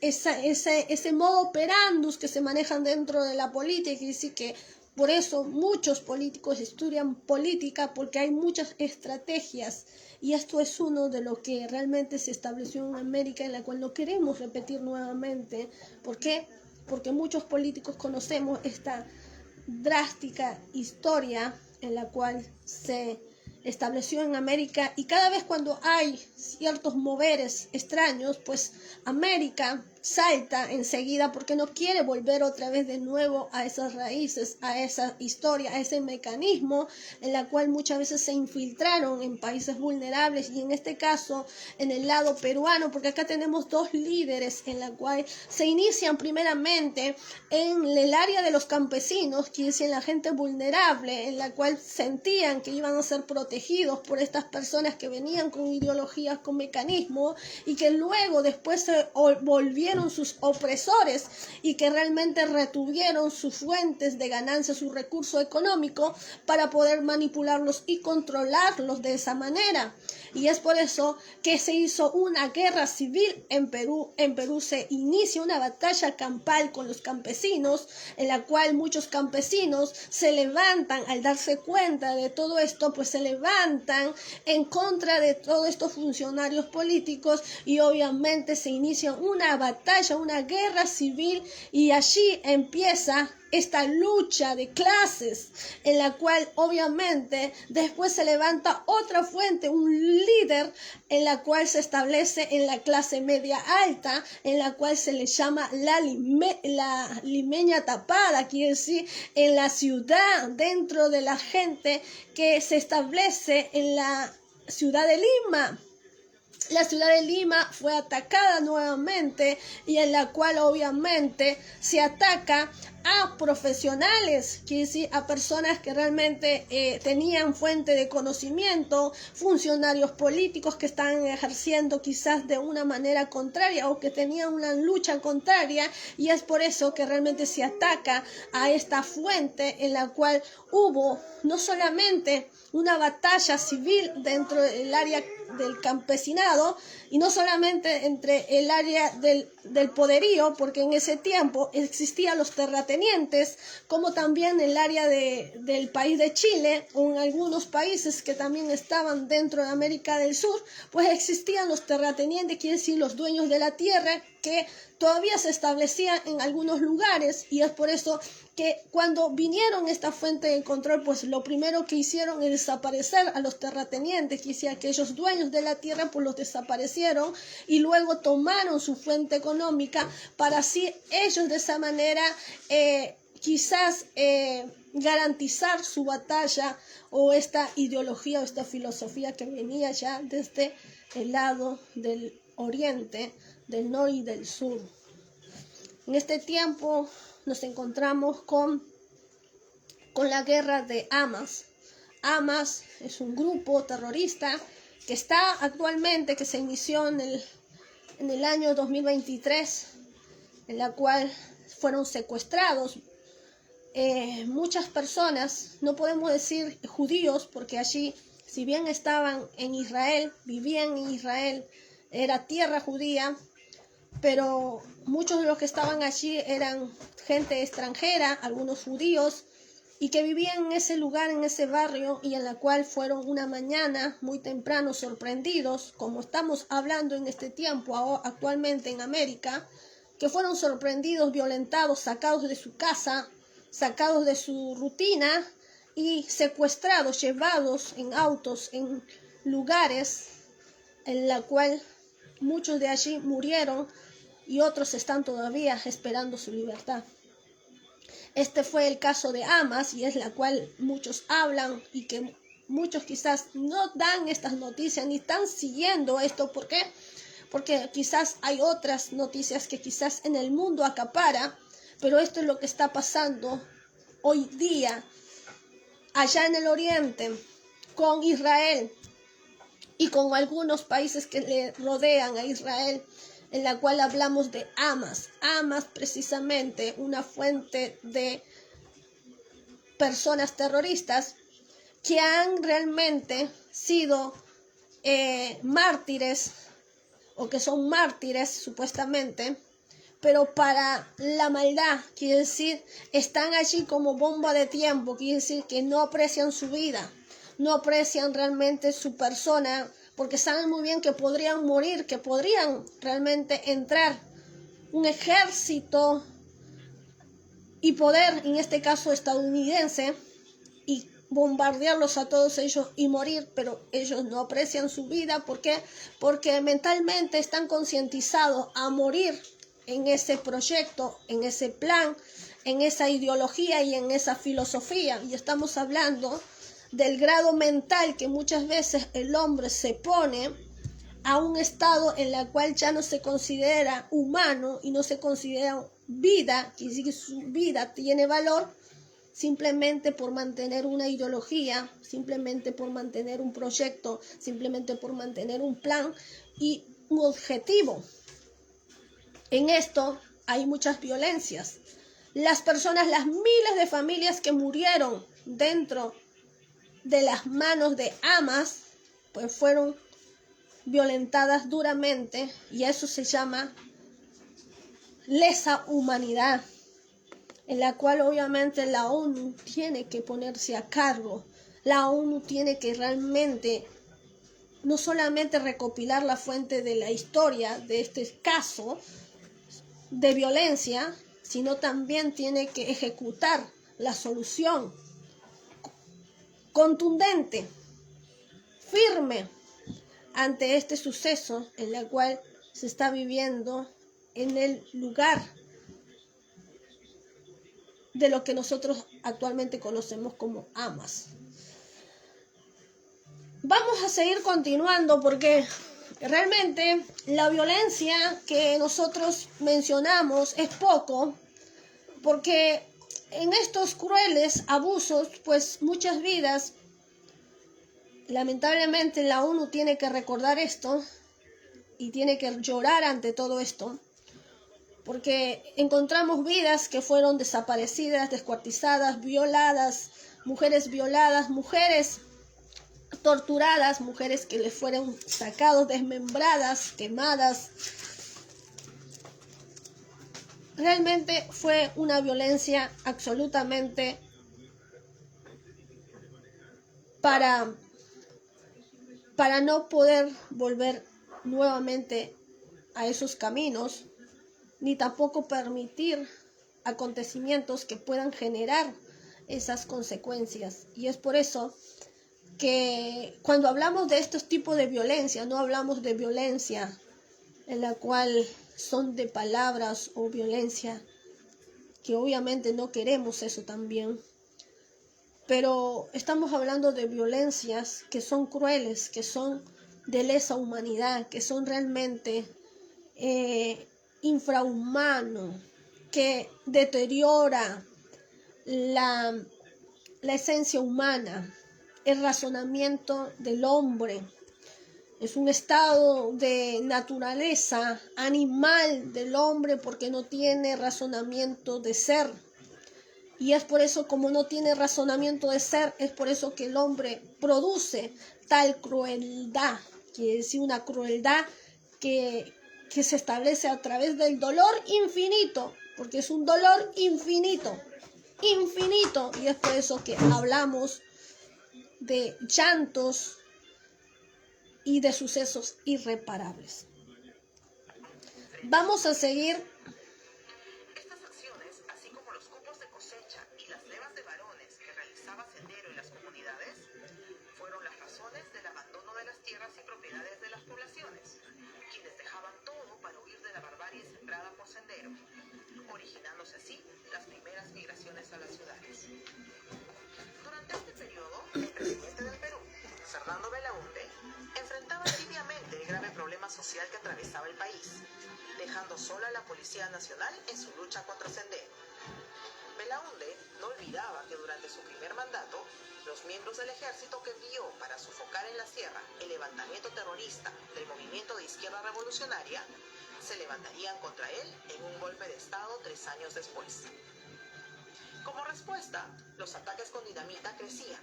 ese modo operandus que se manejan dentro de la política, y decir que por eso muchos políticos estudian política, porque hay muchas estrategias, y esto es uno de lo que realmente se estableció en América, en la cual no queremos repetir nuevamente. ¿Por qué? Porque muchos políticos conocemos esta drástica historia en la cual se estableció en América, y cada vez cuando hay ciertos moveres extraños, pues América salta enseguida porque no quiere volver otra vez de nuevo a esas raíces, a esa historia, a ese mecanismo en la cual muchas veces se infiltraron en países vulnerables, y en este caso en el lado peruano, porque acá tenemos dos líderes en la cual se inician primeramente en el área de los campesinos, que es la gente vulnerable, en la cual sentían que iban a ser protegidos por estas personas que venían con ideologías, con mecanismos, y que luego después se volvieron sus opresores, y que realmente retuvieron sus fuentes de ganancia, su recurso económico, para poder manipularlos y controlarlos de esa manera. Y es por eso que se hizo una guerra civil en Perú. En Perú se inicia una batalla campal con los campesinos, en la cual muchos campesinos se levantan al darse cuenta de todo esto, pues se levantan en contra de todos estos funcionarios políticos, y obviamente se inicia una batalla, una guerra civil, y allí empieza esta lucha de clases, en la cual obviamente después se levanta otra fuente, un líder, en la cual se establece en la clase media alta, en la cual se le llama la limeña tapada, quiere decir en la ciudad, dentro de la gente que se establece en la ciudad de Lima. La ciudad de Lima fue atacada nuevamente, y en la cual obviamente se ataca a profesionales, quiere decir a personas que realmente tenían fuente de conocimiento, funcionarios políticos que estaban ejerciendo quizás de una manera contraria, o que tenían una lucha contraria, y es por eso que realmente se ataca a esta fuente, en la cual hubo no solamente una batalla civil dentro del área del campesinado, y no solamente entre el área del poderío, porque en ese tiempo existían los terratenientes, como también el área del país de Chile, o en algunos países que también estaban dentro de América del Sur, pues existían los terratenientes, quiere decir los dueños de la tierra, que todavía se establecían en algunos lugares, y es por eso que cuando vinieron esta fuente de control, pues lo primero que hicieron es desaparecer a los terratenientes, que decía aquellos dueños de la tierra, pues los desaparecieron, y luego tomaron su fuente económica para así ellos de esa manera quizás garantizar su batalla, o esta ideología o esta filosofía que venía ya desde el lado del oriente, del norte y del sur. En este tiempo nos encontramos con la guerra de Hamas. Hamas es un grupo terrorista que está actualmente, que se inició en el año 2023, en la cual fueron secuestrados muchas personas, no podemos decir judíos, porque allí, si bien estaban en Israel, vivían en Israel, era tierra judía, pero muchos de los que estaban allí eran gente extranjera, algunos judíos, y que vivían en ese lugar, en ese barrio, y en la cual fueron una mañana muy temprano sorprendidos, como estamos hablando en este tiempo actualmente en América, que fueron sorprendidos, violentados, sacados de su casa, sacados de su rutina y secuestrados, llevados en autos, en lugares en la cual muchos de allí murieron y otros están todavía esperando su libertad. Este fue el caso de Hamas, y es la cual muchos hablan, y que muchos quizás no dan estas noticias ni están siguiendo esto. ¿Por qué? Porque quizás hay otras noticias que quizás en el mundo acapara, pero esto es lo que está pasando hoy día allá en el oriente con Israel y con algunos países que le rodean a Israel, en la cual hablamos de Hamas. Hamas, precisamente, una fuente de personas terroristas que han realmente sido mártires, o que son mártires supuestamente, pero para la maldad, quiere decir, están allí como bomba de tiempo, quiere decir que no aprecian su vida, no aprecian realmente su persona, porque saben muy bien que podrían morir, que podrían realmente entrar un ejército y poder, en este caso estadounidense, y bombardearlos a todos ellos y morir, pero ellos no aprecian su vida. ¿Por qué? Porque mentalmente están concientizados a morir en ese proyecto, en ese plan, en esa ideología y en esa filosofía. Y estamos hablando del grado mental que muchas veces el hombre se pone a un estado en el cual ya no se considera humano y no se considera vida, que sí que su vida tiene valor, simplemente por mantener una ideología, simplemente por mantener un proyecto, simplemente por mantener un plan y un objetivo. En esto hay muchas violencias. Las personas, las miles de familias que murieron dentro de las manos de Hamas, pues fueron violentadas duramente, y eso se llama lesa humanidad, en la cual obviamente la ONU tiene que ponerse a cargo. La ONU tiene que realmente no solamente recopilar la fuente de la historia de este caso de violencia, sino también tiene que ejecutar la solución contundente, firme, ante este suceso en el cual se está viviendo en el lugar de lo que nosotros actualmente conocemos como Hamas. Vamos a seguir continuando porque realmente la violencia que nosotros mencionamos es poco, porque en estos crueles abusos, pues muchas vidas, lamentablemente la ONU tiene que recordar esto y tiene que llorar ante todo esto, porque encontramos vidas que fueron desaparecidas, descuartizadas, violadas, mujeres torturadas, mujeres que les fueron sacados, desmembradas, quemadas. Realmente fue una violencia absolutamente para no poder volver nuevamente a esos caminos, ni tampoco permitir acontecimientos que puedan generar esas consecuencias. Y es por eso que cuando hablamos de estos tipos de violencia, no hablamos de violencia en la cual son de palabras o violencia, que obviamente no queremos eso también, pero estamos hablando de violencias que son crueles, que son de lesa humanidad, que son realmente infrahumano, que deteriora la esencia humana, el razonamiento del hombre. Es un estado de naturaleza animal del hombre porque no tiene razonamiento de ser. Y es por eso, como no tiene razonamiento de ser, es por eso que el hombre produce tal crueldad, quiere decir una crueldad que se establece a través del dolor infinito, porque es un dolor infinito, y es por eso que hablamos de llantos y de sucesos irreparables. Vamos a seguir. Estas acciones, así como los cupos de cosecha y las levas de varones que realizaba Sendero en las comunidades, fueron las razones del abandono de las tierras y propiedades de las poblaciones, quienes dejaban todo para huir de la barbarie sembrada por Sendero, originándose así las primeras migraciones a las ciudades. Durante este periodo, el presidente del Perú, Fernando Belaúnde, enfrentaba tibiamente el grave problema social que atravesaba el país, dejando sola a la Policía Nacional en su lucha contra Sendero. Belaúnde no olvidaba que durante su primer mandato, los miembros del ejército que envió para sofocar en la sierra el levantamiento terrorista del movimiento de izquierda revolucionaria, se levantarían contra él en un golpe de Estado 3 años después. Como respuesta, los ataques con dinamita crecían,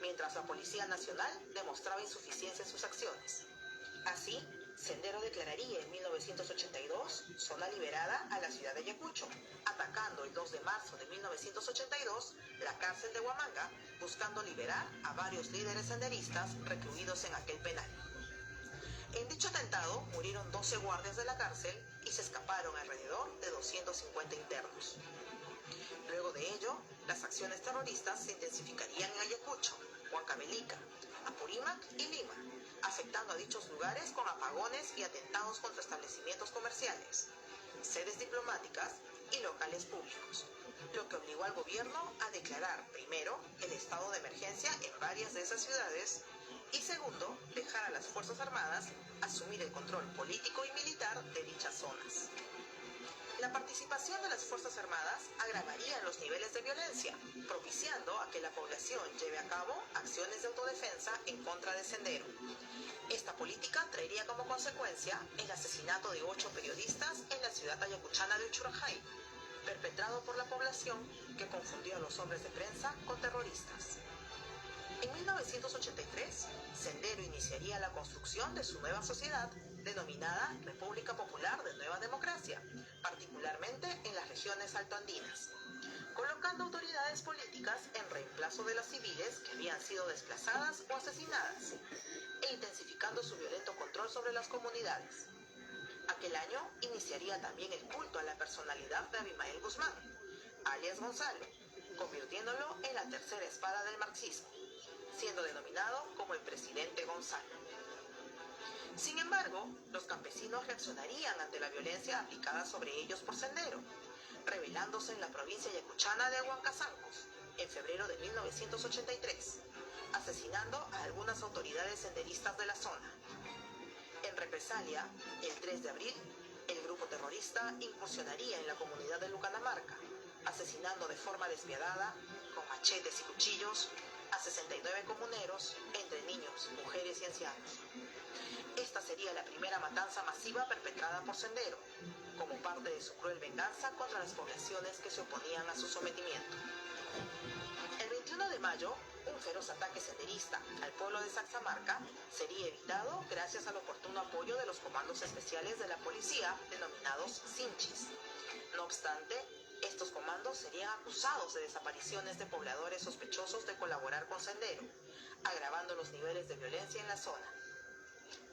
mientras la Policía Nacional demostraba insuficiencia en sus acciones. Así, Sendero declararía en 1982 zona liberada a la ciudad de Ayacucho, atacando el 2 de marzo de 1982 la cárcel de Huamanga, buscando liberar a varios líderes senderistas recluidos en aquel penal. En dicho atentado murieron 12 guardias de la cárcel y se escaparon alrededor de 250 internos. Luego de ello, las acciones terroristas se intensificarían en Ayacucho, Huancavelica, Apurímac y Lima, afectando a dichos lugares con apagones y atentados contra establecimientos comerciales, sedes diplomáticas y locales públicos, lo que obligó al gobierno a declarar, primero, el estado de emergencia en varias de esas ciudades y segundo, dejar a las Fuerzas Armadas asumir el control político y militar de dichas zonas. La participación de las Fuerzas Armadas agravaría los niveles de violencia, propiciando a que la población lleve a cabo acciones de autodefensa en contra de Sendero. Esta política traería como consecuencia el asesinato de 8 periodistas en la ciudad ayacuchana de Uchurajay, perpetrado por la población que confundió a los hombres de prensa con terroristas. En 1983, Sendero iniciaría la construcción de su nueva sociedad, denominada República Popular de Nueva Democracia, particularmente en las regiones altoandinas, colocando autoridades políticas en reemplazo de las civiles que habían sido desplazadas o asesinadas, e intensificando su violento control sobre las comunidades. Aquel año iniciaría también el culto a la personalidad de Abimael Guzmán, alias Gonzalo, convirtiéndolo en la tercera espada del marxismo, siendo denominado como el presidente Gonzalo. Sin embargo, los campesinos reaccionarían ante la violencia aplicada sobre ellos por Sendero, rebelándose en la provincia ayacuchana de Huancazancos, en febrero de 1983, asesinando a algunas autoridades senderistas de la zona. En represalia, el 3 de abril, el grupo terrorista incursionaría en la comunidad de Lucanamarca, asesinando de forma despiadada, con machetes y cuchillos, a 69 comuneros, entre niños, mujeres y ancianos. Esta sería la primera matanza masiva perpetrada por Sendero, como parte de su cruel venganza contra las poblaciones que se oponían a su sometimiento. El 21 de mayo, un feroz ataque senderista al pueblo de Saxamarca sería evitado gracias al oportuno apoyo de los comandos especiales de la policía, denominados Sinchis. No obstante, estos comandos serían acusados de desapariciones de pobladores sospechosos de colaborar con Sendero, agravando los niveles de violencia en la zona.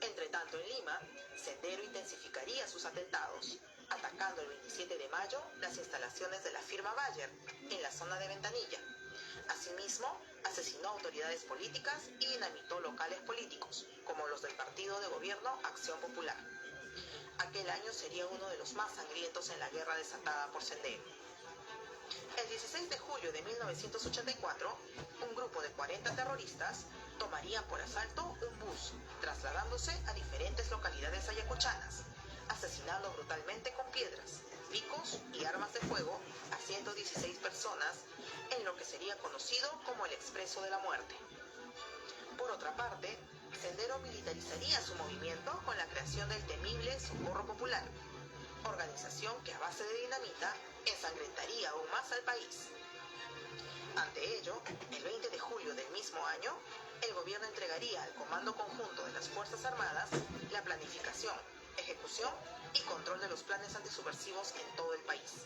Entretanto, en Lima, Sendero intensificaría sus atentados, atacando el 27 de mayo las instalaciones de la firma Bayer en la zona de Ventanilla. Asimismo, asesinó autoridades políticas y dinamitó locales políticos, como los del partido de gobierno Acción Popular. Aquel año sería uno de los más sangrientos en la guerra desatada por Sendero. El 16 de julio de 1984, un grupo de 40 terroristas tomarían por asalto un bus, trasladándose a diferentes localidades ayacuchanas, asesinando brutalmente con piedras, picos y armas de fuego a 116 personas en lo que sería conocido como el Expreso de la Muerte. Por otra parte, Sendero militarizaría su movimiento con la creación del temible Socorro Popular, organización que a base de dinamita ensangrentaría aún más al país. Ante ello, el 20 de julio del mismo año, el gobierno entregaría al Comando Conjunto de las Fuerzas Armadas la planificación, ejecución y control de los planes antisubversivos en todo el país.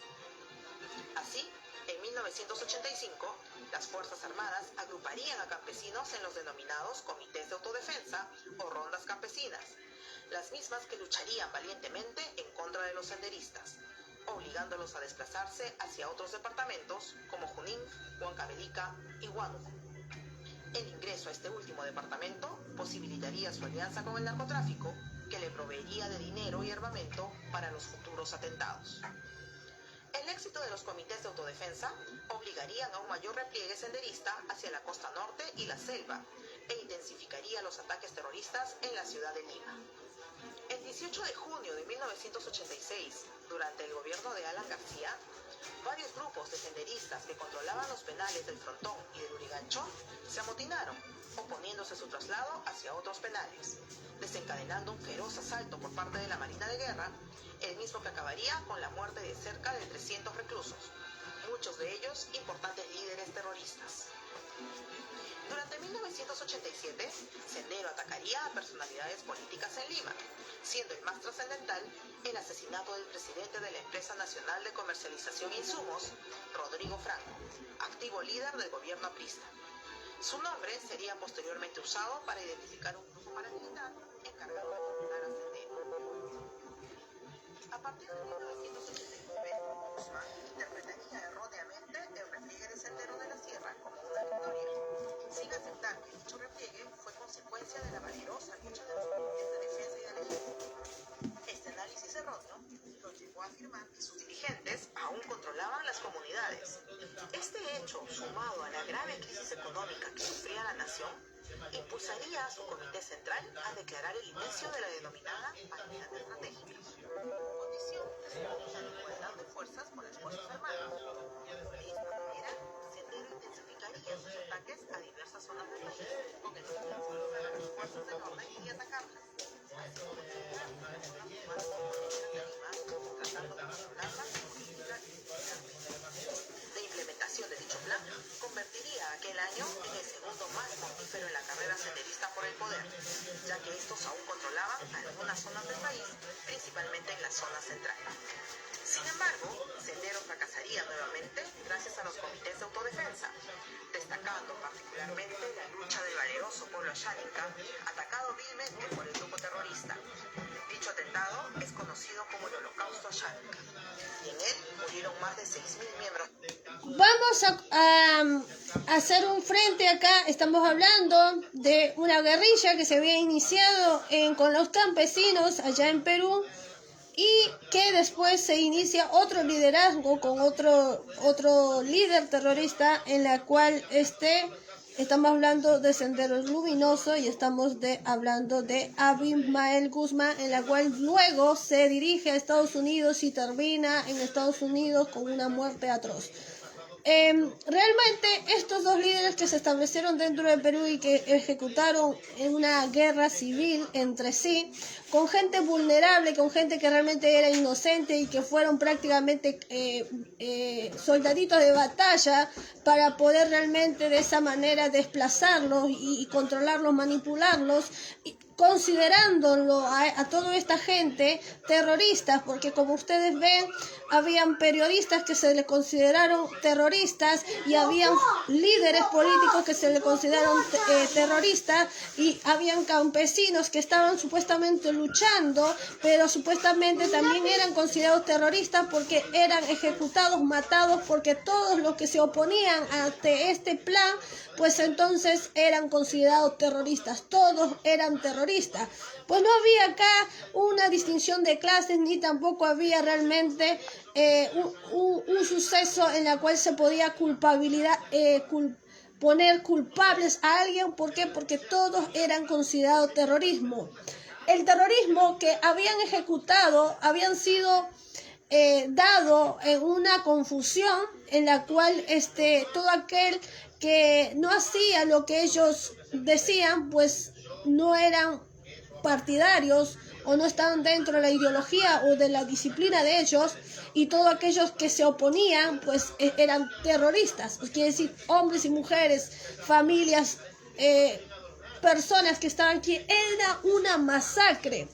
Así, en 1985, las Fuerzas Armadas agruparían a campesinos en los denominados comités de autodefensa o rondas campesinas, las mismas que lucharían valientemente en contra de los senderistas, obligándolos a desplazarse hacia otros departamentos como Junín, Huancavelica y Huánuco. El ingreso a este último departamento posibilitaría su alianza con el narcotráfico, que le proveería de dinero y armamento para los futuros atentados. El éxito de los comités de autodefensa obligarían a un mayor repliegue senderista hacia la costa norte y la selva e intensificaría los ataques terroristas en la ciudad de Lima. El 18 de junio de 1986, durante el gobierno de Alan García, varios grupos de senderistas que controlaban los penales del Frontón y del Urigancho se amotinaron, oponiéndose a su traslado hacia otros penales, desencadenando un feroz asalto por parte de la Marina de Guerra, el mismo que acabaría con la muerte de cerca de 300 reclusos, muchos de ellos importantes líderes terroristas. Durante 1987, Sendero atacaría a personalidades políticas en Lima, siendo el más trascendental el asesinato del presidente de la Empresa Nacional de Comercialización e Insumos, Rodrigo Franco, activo líder del gobierno aprista. Su nombre sería posteriormente usado para identificar un grupo paramilitar encargado de condenar a Sendero. A partir de 1989, Guzmán interpretaría erróneamente el repliegue de Sendero de la Sierra como una victoria, sin aceptar que dicho repliegue fue consecuencia de la valerosa lucha de los comités de defensa y del ejército. Este análisis erróneo lo llevó a afirmar que sus dirigentes aún controlaban las comunidades. Este hecho, sumado a la grave crisis económica que sufría la nación, impulsaría a su comité central a declarar el inicio de la denominada alianza estratégica, condición de su igualdad de fuerzas con las Fuerzas Armadas. De esta manera, Sendero intensificaría sus ataques a diversas zonas del país, con el fin de expulsar a las fuerzas del orden y atacarlas. Así como tratando de controlarla política y militarmente. La implementación de dicho plan convertiría aquel año en el segundo más mortífero en la carrera senderista por el poder, ya que estos aún controlaban algunas zonas del país, principalmente en la zona central. Sin embargo, Sendero fracasaría nuevamente gracias a los comités de autodefensa, destacando particularmente la lucha del valeroso pueblo Ayaninca, atacado vilmente por el grupo terrorista. Dicho atentado es conocido como el Holocausto Ayaninca, y en él murieron más de 6.000 miembros. Vamos a hacer un frente acá. Estamos hablando de una guerrilla que se había iniciado con los campesinos allá en Perú, y que después se inicia otro liderazgo con otro líder terrorista, en la cual estamos hablando de Sendero Luminoso y estamos hablando de Abimael Guzmán, en la cual luego se dirige a Estados Unidos y termina en Estados Unidos con una muerte atroz. Realmente estos dos líderes que se establecieron dentro de Perú y que ejecutaron en una guerra civil entre sí, con gente vulnerable, con gente que realmente era inocente y que fueron prácticamente soldaditos de batalla para poder realmente de esa manera desplazarlos y controlarlos, manipularlos, considerándolo a toda esta gente terroristas, porque como ustedes ven, habían periodistas que se les consideraron terroristas y habían líderes políticos que se les consideraron terroristas, y habían campesinos que estaban supuestamente luchando, pero supuestamente también eran considerados terroristas porque eran ejecutados, matados, porque todos los que se oponían ante este plan, pues entonces eran considerados terroristas, todos eran terroristas. Pues no había acá una distinción de clases, ni tampoco había realmente un suceso en el cual se podía poner culpables a alguien. ¿Por qué? Porque todos eran considerados terrorismo. El terrorismo que habían ejecutado habían sido dado en una confusión en la cual todo aquel que no hacía lo que ellos decían, pues no eran partidarios o no estaban dentro de la ideología o de la disciplina de ellos, y todos aquellos que se oponían pues eran terroristas. Quiere decir, hombres y mujeres, familias, personas que estaban aquí, era una masacre.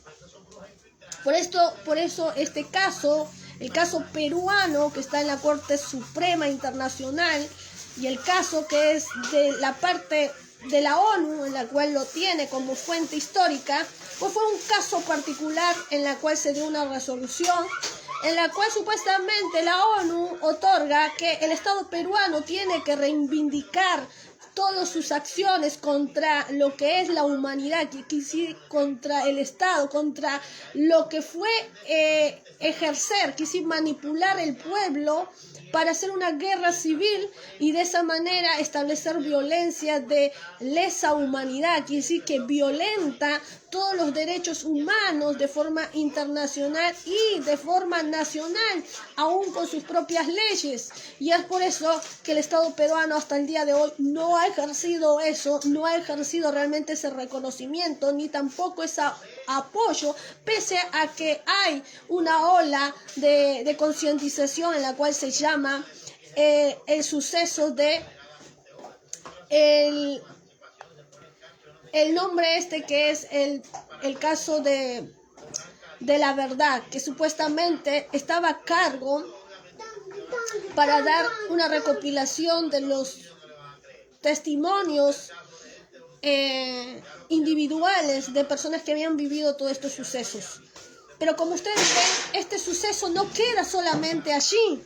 Por eso este caso, el caso peruano que está en la Corte Suprema Internacional, y el caso que es de la parte de la ONU, en la cual lo tiene como fuente histórica, pues fue un caso particular en la cual se dio una resolución en la cual supuestamente la ONU otorga que el Estado peruano tiene que reivindicar todas sus acciones contra lo que es la humanidad, contra el Estado, contra lo que fue ejercer, manipular el pueblo para hacer una guerra civil y de esa manera establecer violencia de lesa humanidad, quiere decir que violenta todos los derechos humanos de forma internacional y de forma nacional, aún con sus propias leyes. Y es por eso que el Estado peruano hasta el día de hoy no ha ejercido eso, no ha ejercido realmente ese reconocimiento, ni tampoco ese apoyo, pese a que hay una ola de concientización en la cual se llama el suceso de el nombre que es el caso de la verdad, que supuestamente estaba a cargo para dar una recopilación de los testimonios individuales de personas que habían vivido todos estos sucesos. Pero como ustedes ven, este suceso no queda solamente allí.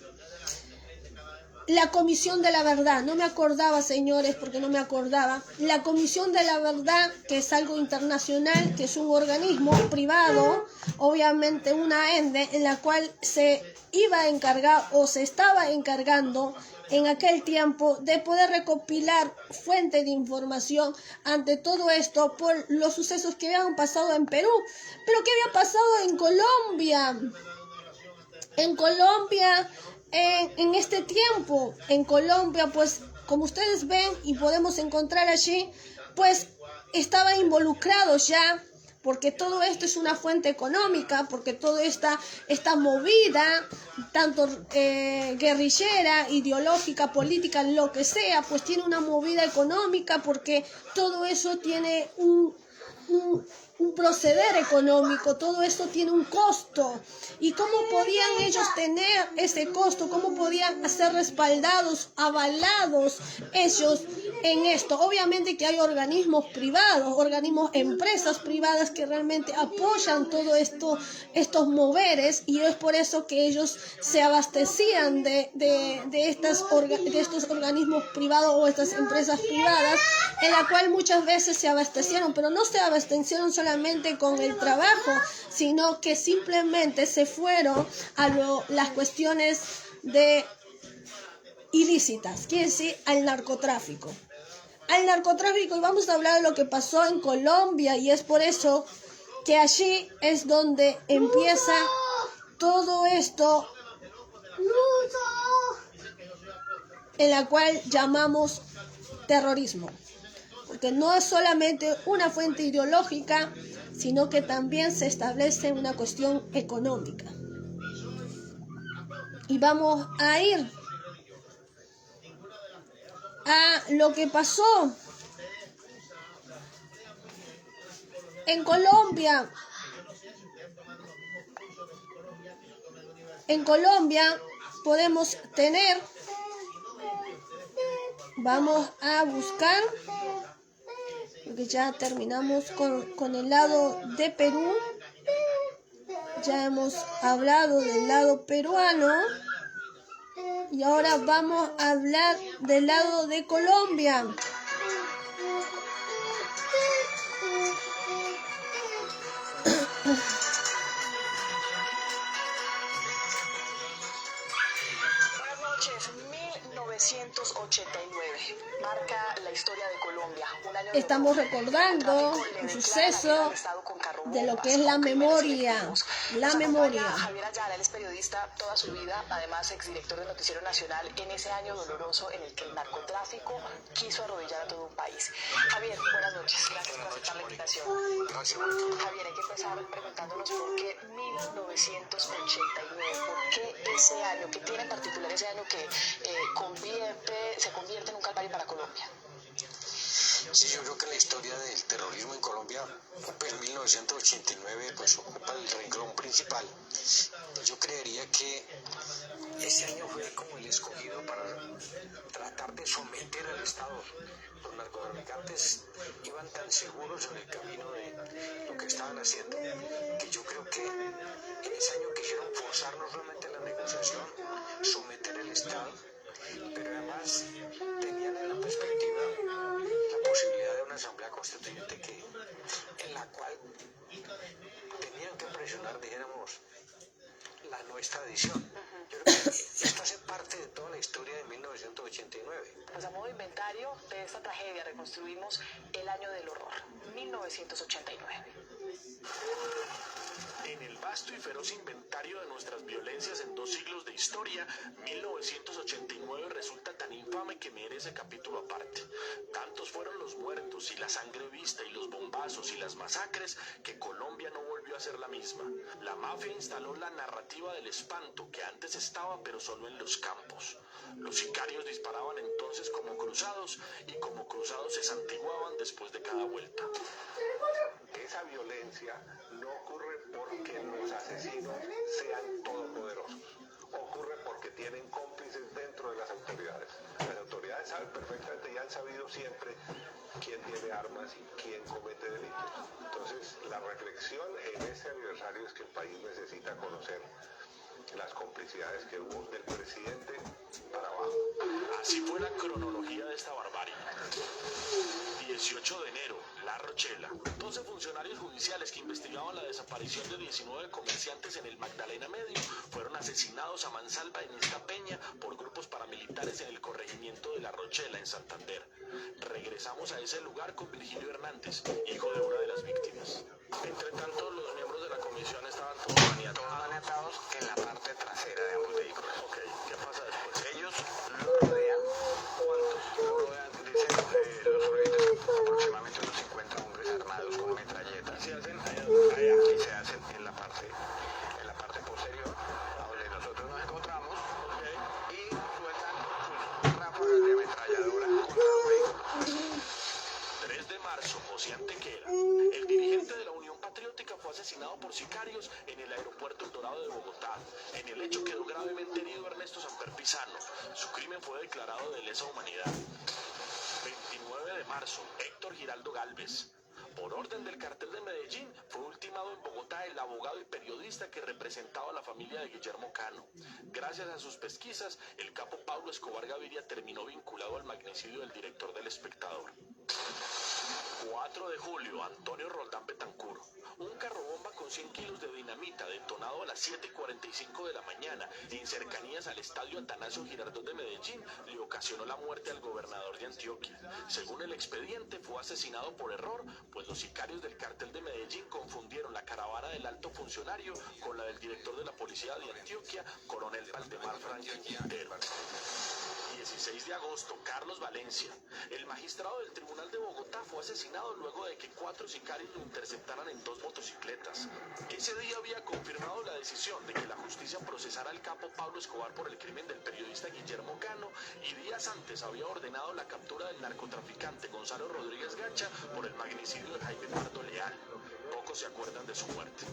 La Comisión de la Verdad, no me acordaba, señores, porque no me acordaba. La Comisión de la Verdad, que es algo internacional, que es un organismo privado, obviamente una ente en la cual se iba a encargar o se estaba encargando en aquel tiempo de poder recopilar fuente de información ante todo esto por los sucesos que habían pasado en Perú. Pero ¿qué había pasado en Colombia? En Colombia, en este tiempo, en Colombia, pues como ustedes ven y podemos encontrar allí, pues estaba involucrado ya, porque todo esto es una fuente económica, porque toda esta movida, tanto guerrillera, ideológica, política, lo que sea, pues tiene una movida económica, porque todo eso tiene un proceder económico, todo esto tiene un costo. ¿Y cómo podían ellos tener ese costo? ¿Cómo podían ser respaldados, avalados ellos en esto? Obviamente que hay organismos privados, empresas privadas que realmente apoyan todo esto, estos moveres, y es por eso que ellos se abastecían de estos organismos privados o estas empresas privadas, en la cual muchas veces se abastecieron, pero no se abastecieron solamente con el trabajo, sino que simplemente se fueron a las cuestiones de ilícitas, quiere decir al narcotráfico. Al narcotráfico, y vamos a hablar de lo que pasó en Colombia, y es por eso que allí es donde empieza todo esto en la cual llamamos terrorismo. Porque no es solamente una fuente ideológica, sino que también se establece una cuestión económica. Y vamos a ir a lo que pasó en Colombia. En Colombia podemos tener, vamos a buscar, porque ya terminamos con el lado de Perú. Ya hemos hablado del lado peruano y ahora vamos a hablar del lado de Colombia. Buenas noches. 1989 marca la historia de Colombia. Un año de Estamos recordando un suceso de lo que es la memoria. La memoria. Javier Ayala, él es periodista toda su vida, además exdirector del Noticiero Nacional, en ese año doloroso en el que el narcotráfico quiso arrodillar a todo un país. Javier, buenas noches. Gracias por aceptar la invitación. Javier, hay que empezar preguntándonos por qué 1989, por qué ese año, qué tiene en particular ese año que se convierte en un calvario para Colombia. Sí, yo creo que la historia del terrorismo en Colombia, pues 1989, pues ocupa el renglón principal. Yo creería que ese año fue como el escogido para tratar de someter al Estado. Los narcotraficantes iban tan seguros en el camino de lo que estaban haciendo, que yo creo que en ese año quisieron forzar no solamente la negociación, someter al Estado, pero además tenían en la perspectiva la posibilidad de una asamblea constituyente en la cual tenían que presionar, dijéramos, la no extradición. Yo creo que esto hace parte de toda la historia de 1989. Pues a modo de inventario de esta tragedia reconstruimos el año del horror, 1989. En el vasto y feroz inventario de nuestras violencias en 2 siglos de historia, 1989 resulta tan infame que merece capítulo aparte. Tantos fueron los muertos y la sangre vista y los bombazos y las masacres que Colombia no volvió a ser la misma. La mafia instaló la narrativa del espanto que antes estaba pero solo en los campos. Los sicarios disparaban entonces como cruzados y como cruzados se santiguaban después de cada vuelta. Esa violencia no ocurre porque los asesinos sean todopoderosos. Ocurre porque tienen cómplices dentro de las autoridades. Las autoridades saben perfectamente y han sabido siempre quién tiene armas y quién comete delitos. Entonces, la reflexión en este aniversario es que el país necesita conocer las complicidades que hubo del presidente para abajo. Así fue la cronología de esta barbarie. 18 de enero, La Rochela. 12 funcionarios judiciales que investigaban la desaparición de 19 comerciantes en el Magdalena Medio fueron asesinados a mansalva en esta peña por grupos paramilitares en el corregimiento de La Rochela, en Santander. Regresamos a ese lugar con Virgilio Hernández, hijo de una de las víctimas. Entre tanto, los miembros de la comisión estaban todos maniatados en la parte trasera de ambos vehículos. Ok, ¿qué pasa después? Ellos lo rodean. ¿Cuántos? Lo rodean, dicen los sobrevivientes, aproximadamente unos 50 hombres armados con metralletas. Se hacen Allá. Y se hacen en la parte posterior, a donde nosotros nos encontramos, y sueltan sus ráfagas de ametralladora contra los vehículos. 3 de marzo, José Antequera, el dirigente de la Unión Patriótica, fue asesinado por sicarios en el aeropuerto El Dorado de Bogotá. En el hecho quedó gravemente herido Ernesto Samper Pizano. Su crimen fue declarado de lesa humanidad. 29 de marzo, Héctor Giraldo Gálvez. Por orden del cartel de Medellín, fue ultimado en Bogotá el abogado y periodista que representaba a la familia de Guillermo Cano. Gracias a sus pesquisas, el capo Pablo Escobar Gaviria terminó vinculado al magnicidio del director del Espectador. 4 de julio, Antonio Roldán Betancur. Un carrobomba con 100 kilos de dinamita detonado a las 7:45 de la mañana en cercanías al estadio Atanasio Girardot de Medellín le ocasionó la muerte al gobernador de Antioquia. Según el expediente, fue asesinado por error, pues los sicarios del cartel de Medellín confundieron la caravana del alto funcionario con la del director de la policía de Antioquia, coronel Valdemar Franklin Quintero. 16 de agosto, Carlos Valencia. El magistrado del Tribunal de Bogotá fue asesinado luego de que 4 sicarios lo interceptaran en 2 motocicletas. Ese día había confirmado la decisión de que la justicia procesara al capo Pablo Escobar por el crimen del periodista Guillermo Cano y días antes había ordenado la captura del narcotraficante Gonzalo Rodríguez Gacha por el magnicidio de Jaime Pardo Leal. Pocos se acuerdan de su muerte.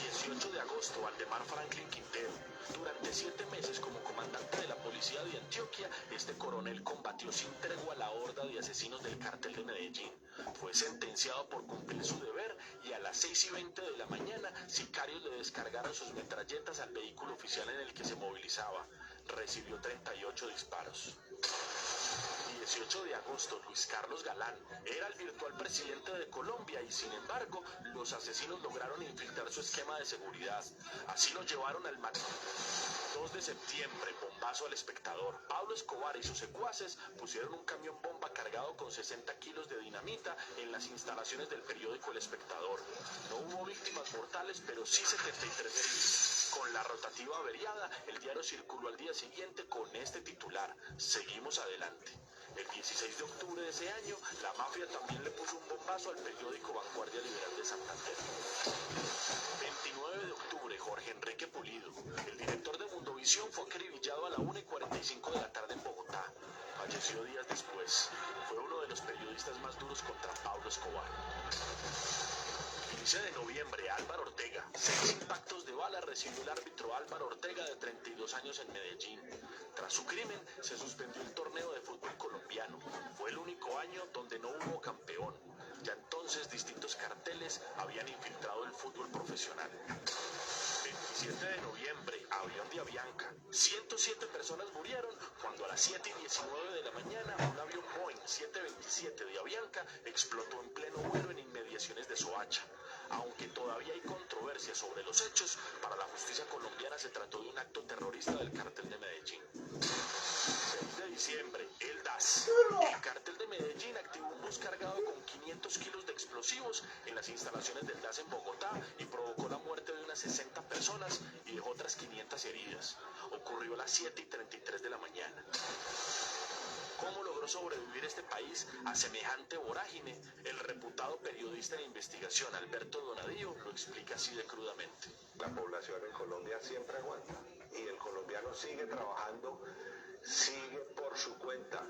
18 de agosto, Valdemar Franklin Quintero. Durante 7 meses como comandante de la policía de Antioquia, este coronel combatió sin tregua la horda de asesinos del cartel de Medellín. Fue sentenciado por cumplir su deber y a las 6:20 de la mañana, sicarios le descargaron sus metralletas al vehículo oficial en el que se movilizaba. Recibió 38 disparos. 18 de agosto, Luis Carlos Galán era el virtual presidente de Colombia y sin embargo los asesinos lograron infiltrar su esquema de seguridad. Así lo llevaron al 2 de septiembre, bombazo al Espectador. Pablo Escobar y sus secuaces pusieron un camión bomba cargado con 60 kilos de dinamita en las instalaciones del periódico El Espectador. No hubo víctimas mortales, pero sí 73 heridos. Con la rotativa averiada, el diario circuló al día siguiente con este titular: seguimos adelante. El 16 de octubre de ese año, la mafia también le puso un bombazo al periódico Vanguardia Liberal de Santander. 29 de octubre, Jorge Enrique Pulido. El director de Mundovisión fue acribillado a la 1:45 de la tarde en Bogotá. Falleció días después. Fue uno de los periodistas más duros contra Pablo Escobar. 15 de noviembre, Álvaro Ortega. 6 impactos de bala recibió el árbitro Álvaro Ortega, de 32 años, en Medellín. Tras su crimen, se suspendió el torneo de fútbol colombiano. Fue el único año donde no hubo campeón. Ya entonces, distintos carteles habían infiltrado el fútbol profesional. 27 de noviembre, avión de Avianca. 107 personas murieron cuando a las 7:19 de la mañana un avión Boeing 727 de Avianca explotó en pleno vuelo en inmediaciones de Soacha. Aunque todavía hay controversia sobre los hechos, para la justicia colombiana se trató de un acto terrorista del cartel de Medellín. 6 de diciembre, el DAS. El cartel de Medellín activó un bus cargado con 500 kilos de explosivos en las instalaciones del DAS en Bogotá y provocó 60 personas y dejó otras 500 heridas. Ocurrió a las 7:33 de la mañana. ¿Cómo logró sobrevivir este país a semejante vorágine? El reputado periodista de investigación Alberto Donadío lo explica así de crudamente. La población en Colombia siempre aguanta y el colombiano sigue trabajando, sigue por su cuenta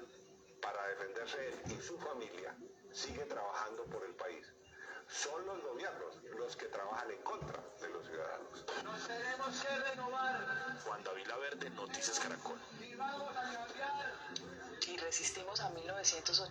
para defenderse él y su familia, sigue trabajando por el país. Son los gobiernos los que trabajan en contra de los ciudadanos. Nos tenemos que renovar. Juan David Laverde, Noticias Caracol. Y vamos a cambiar. Y resistimos a 1980.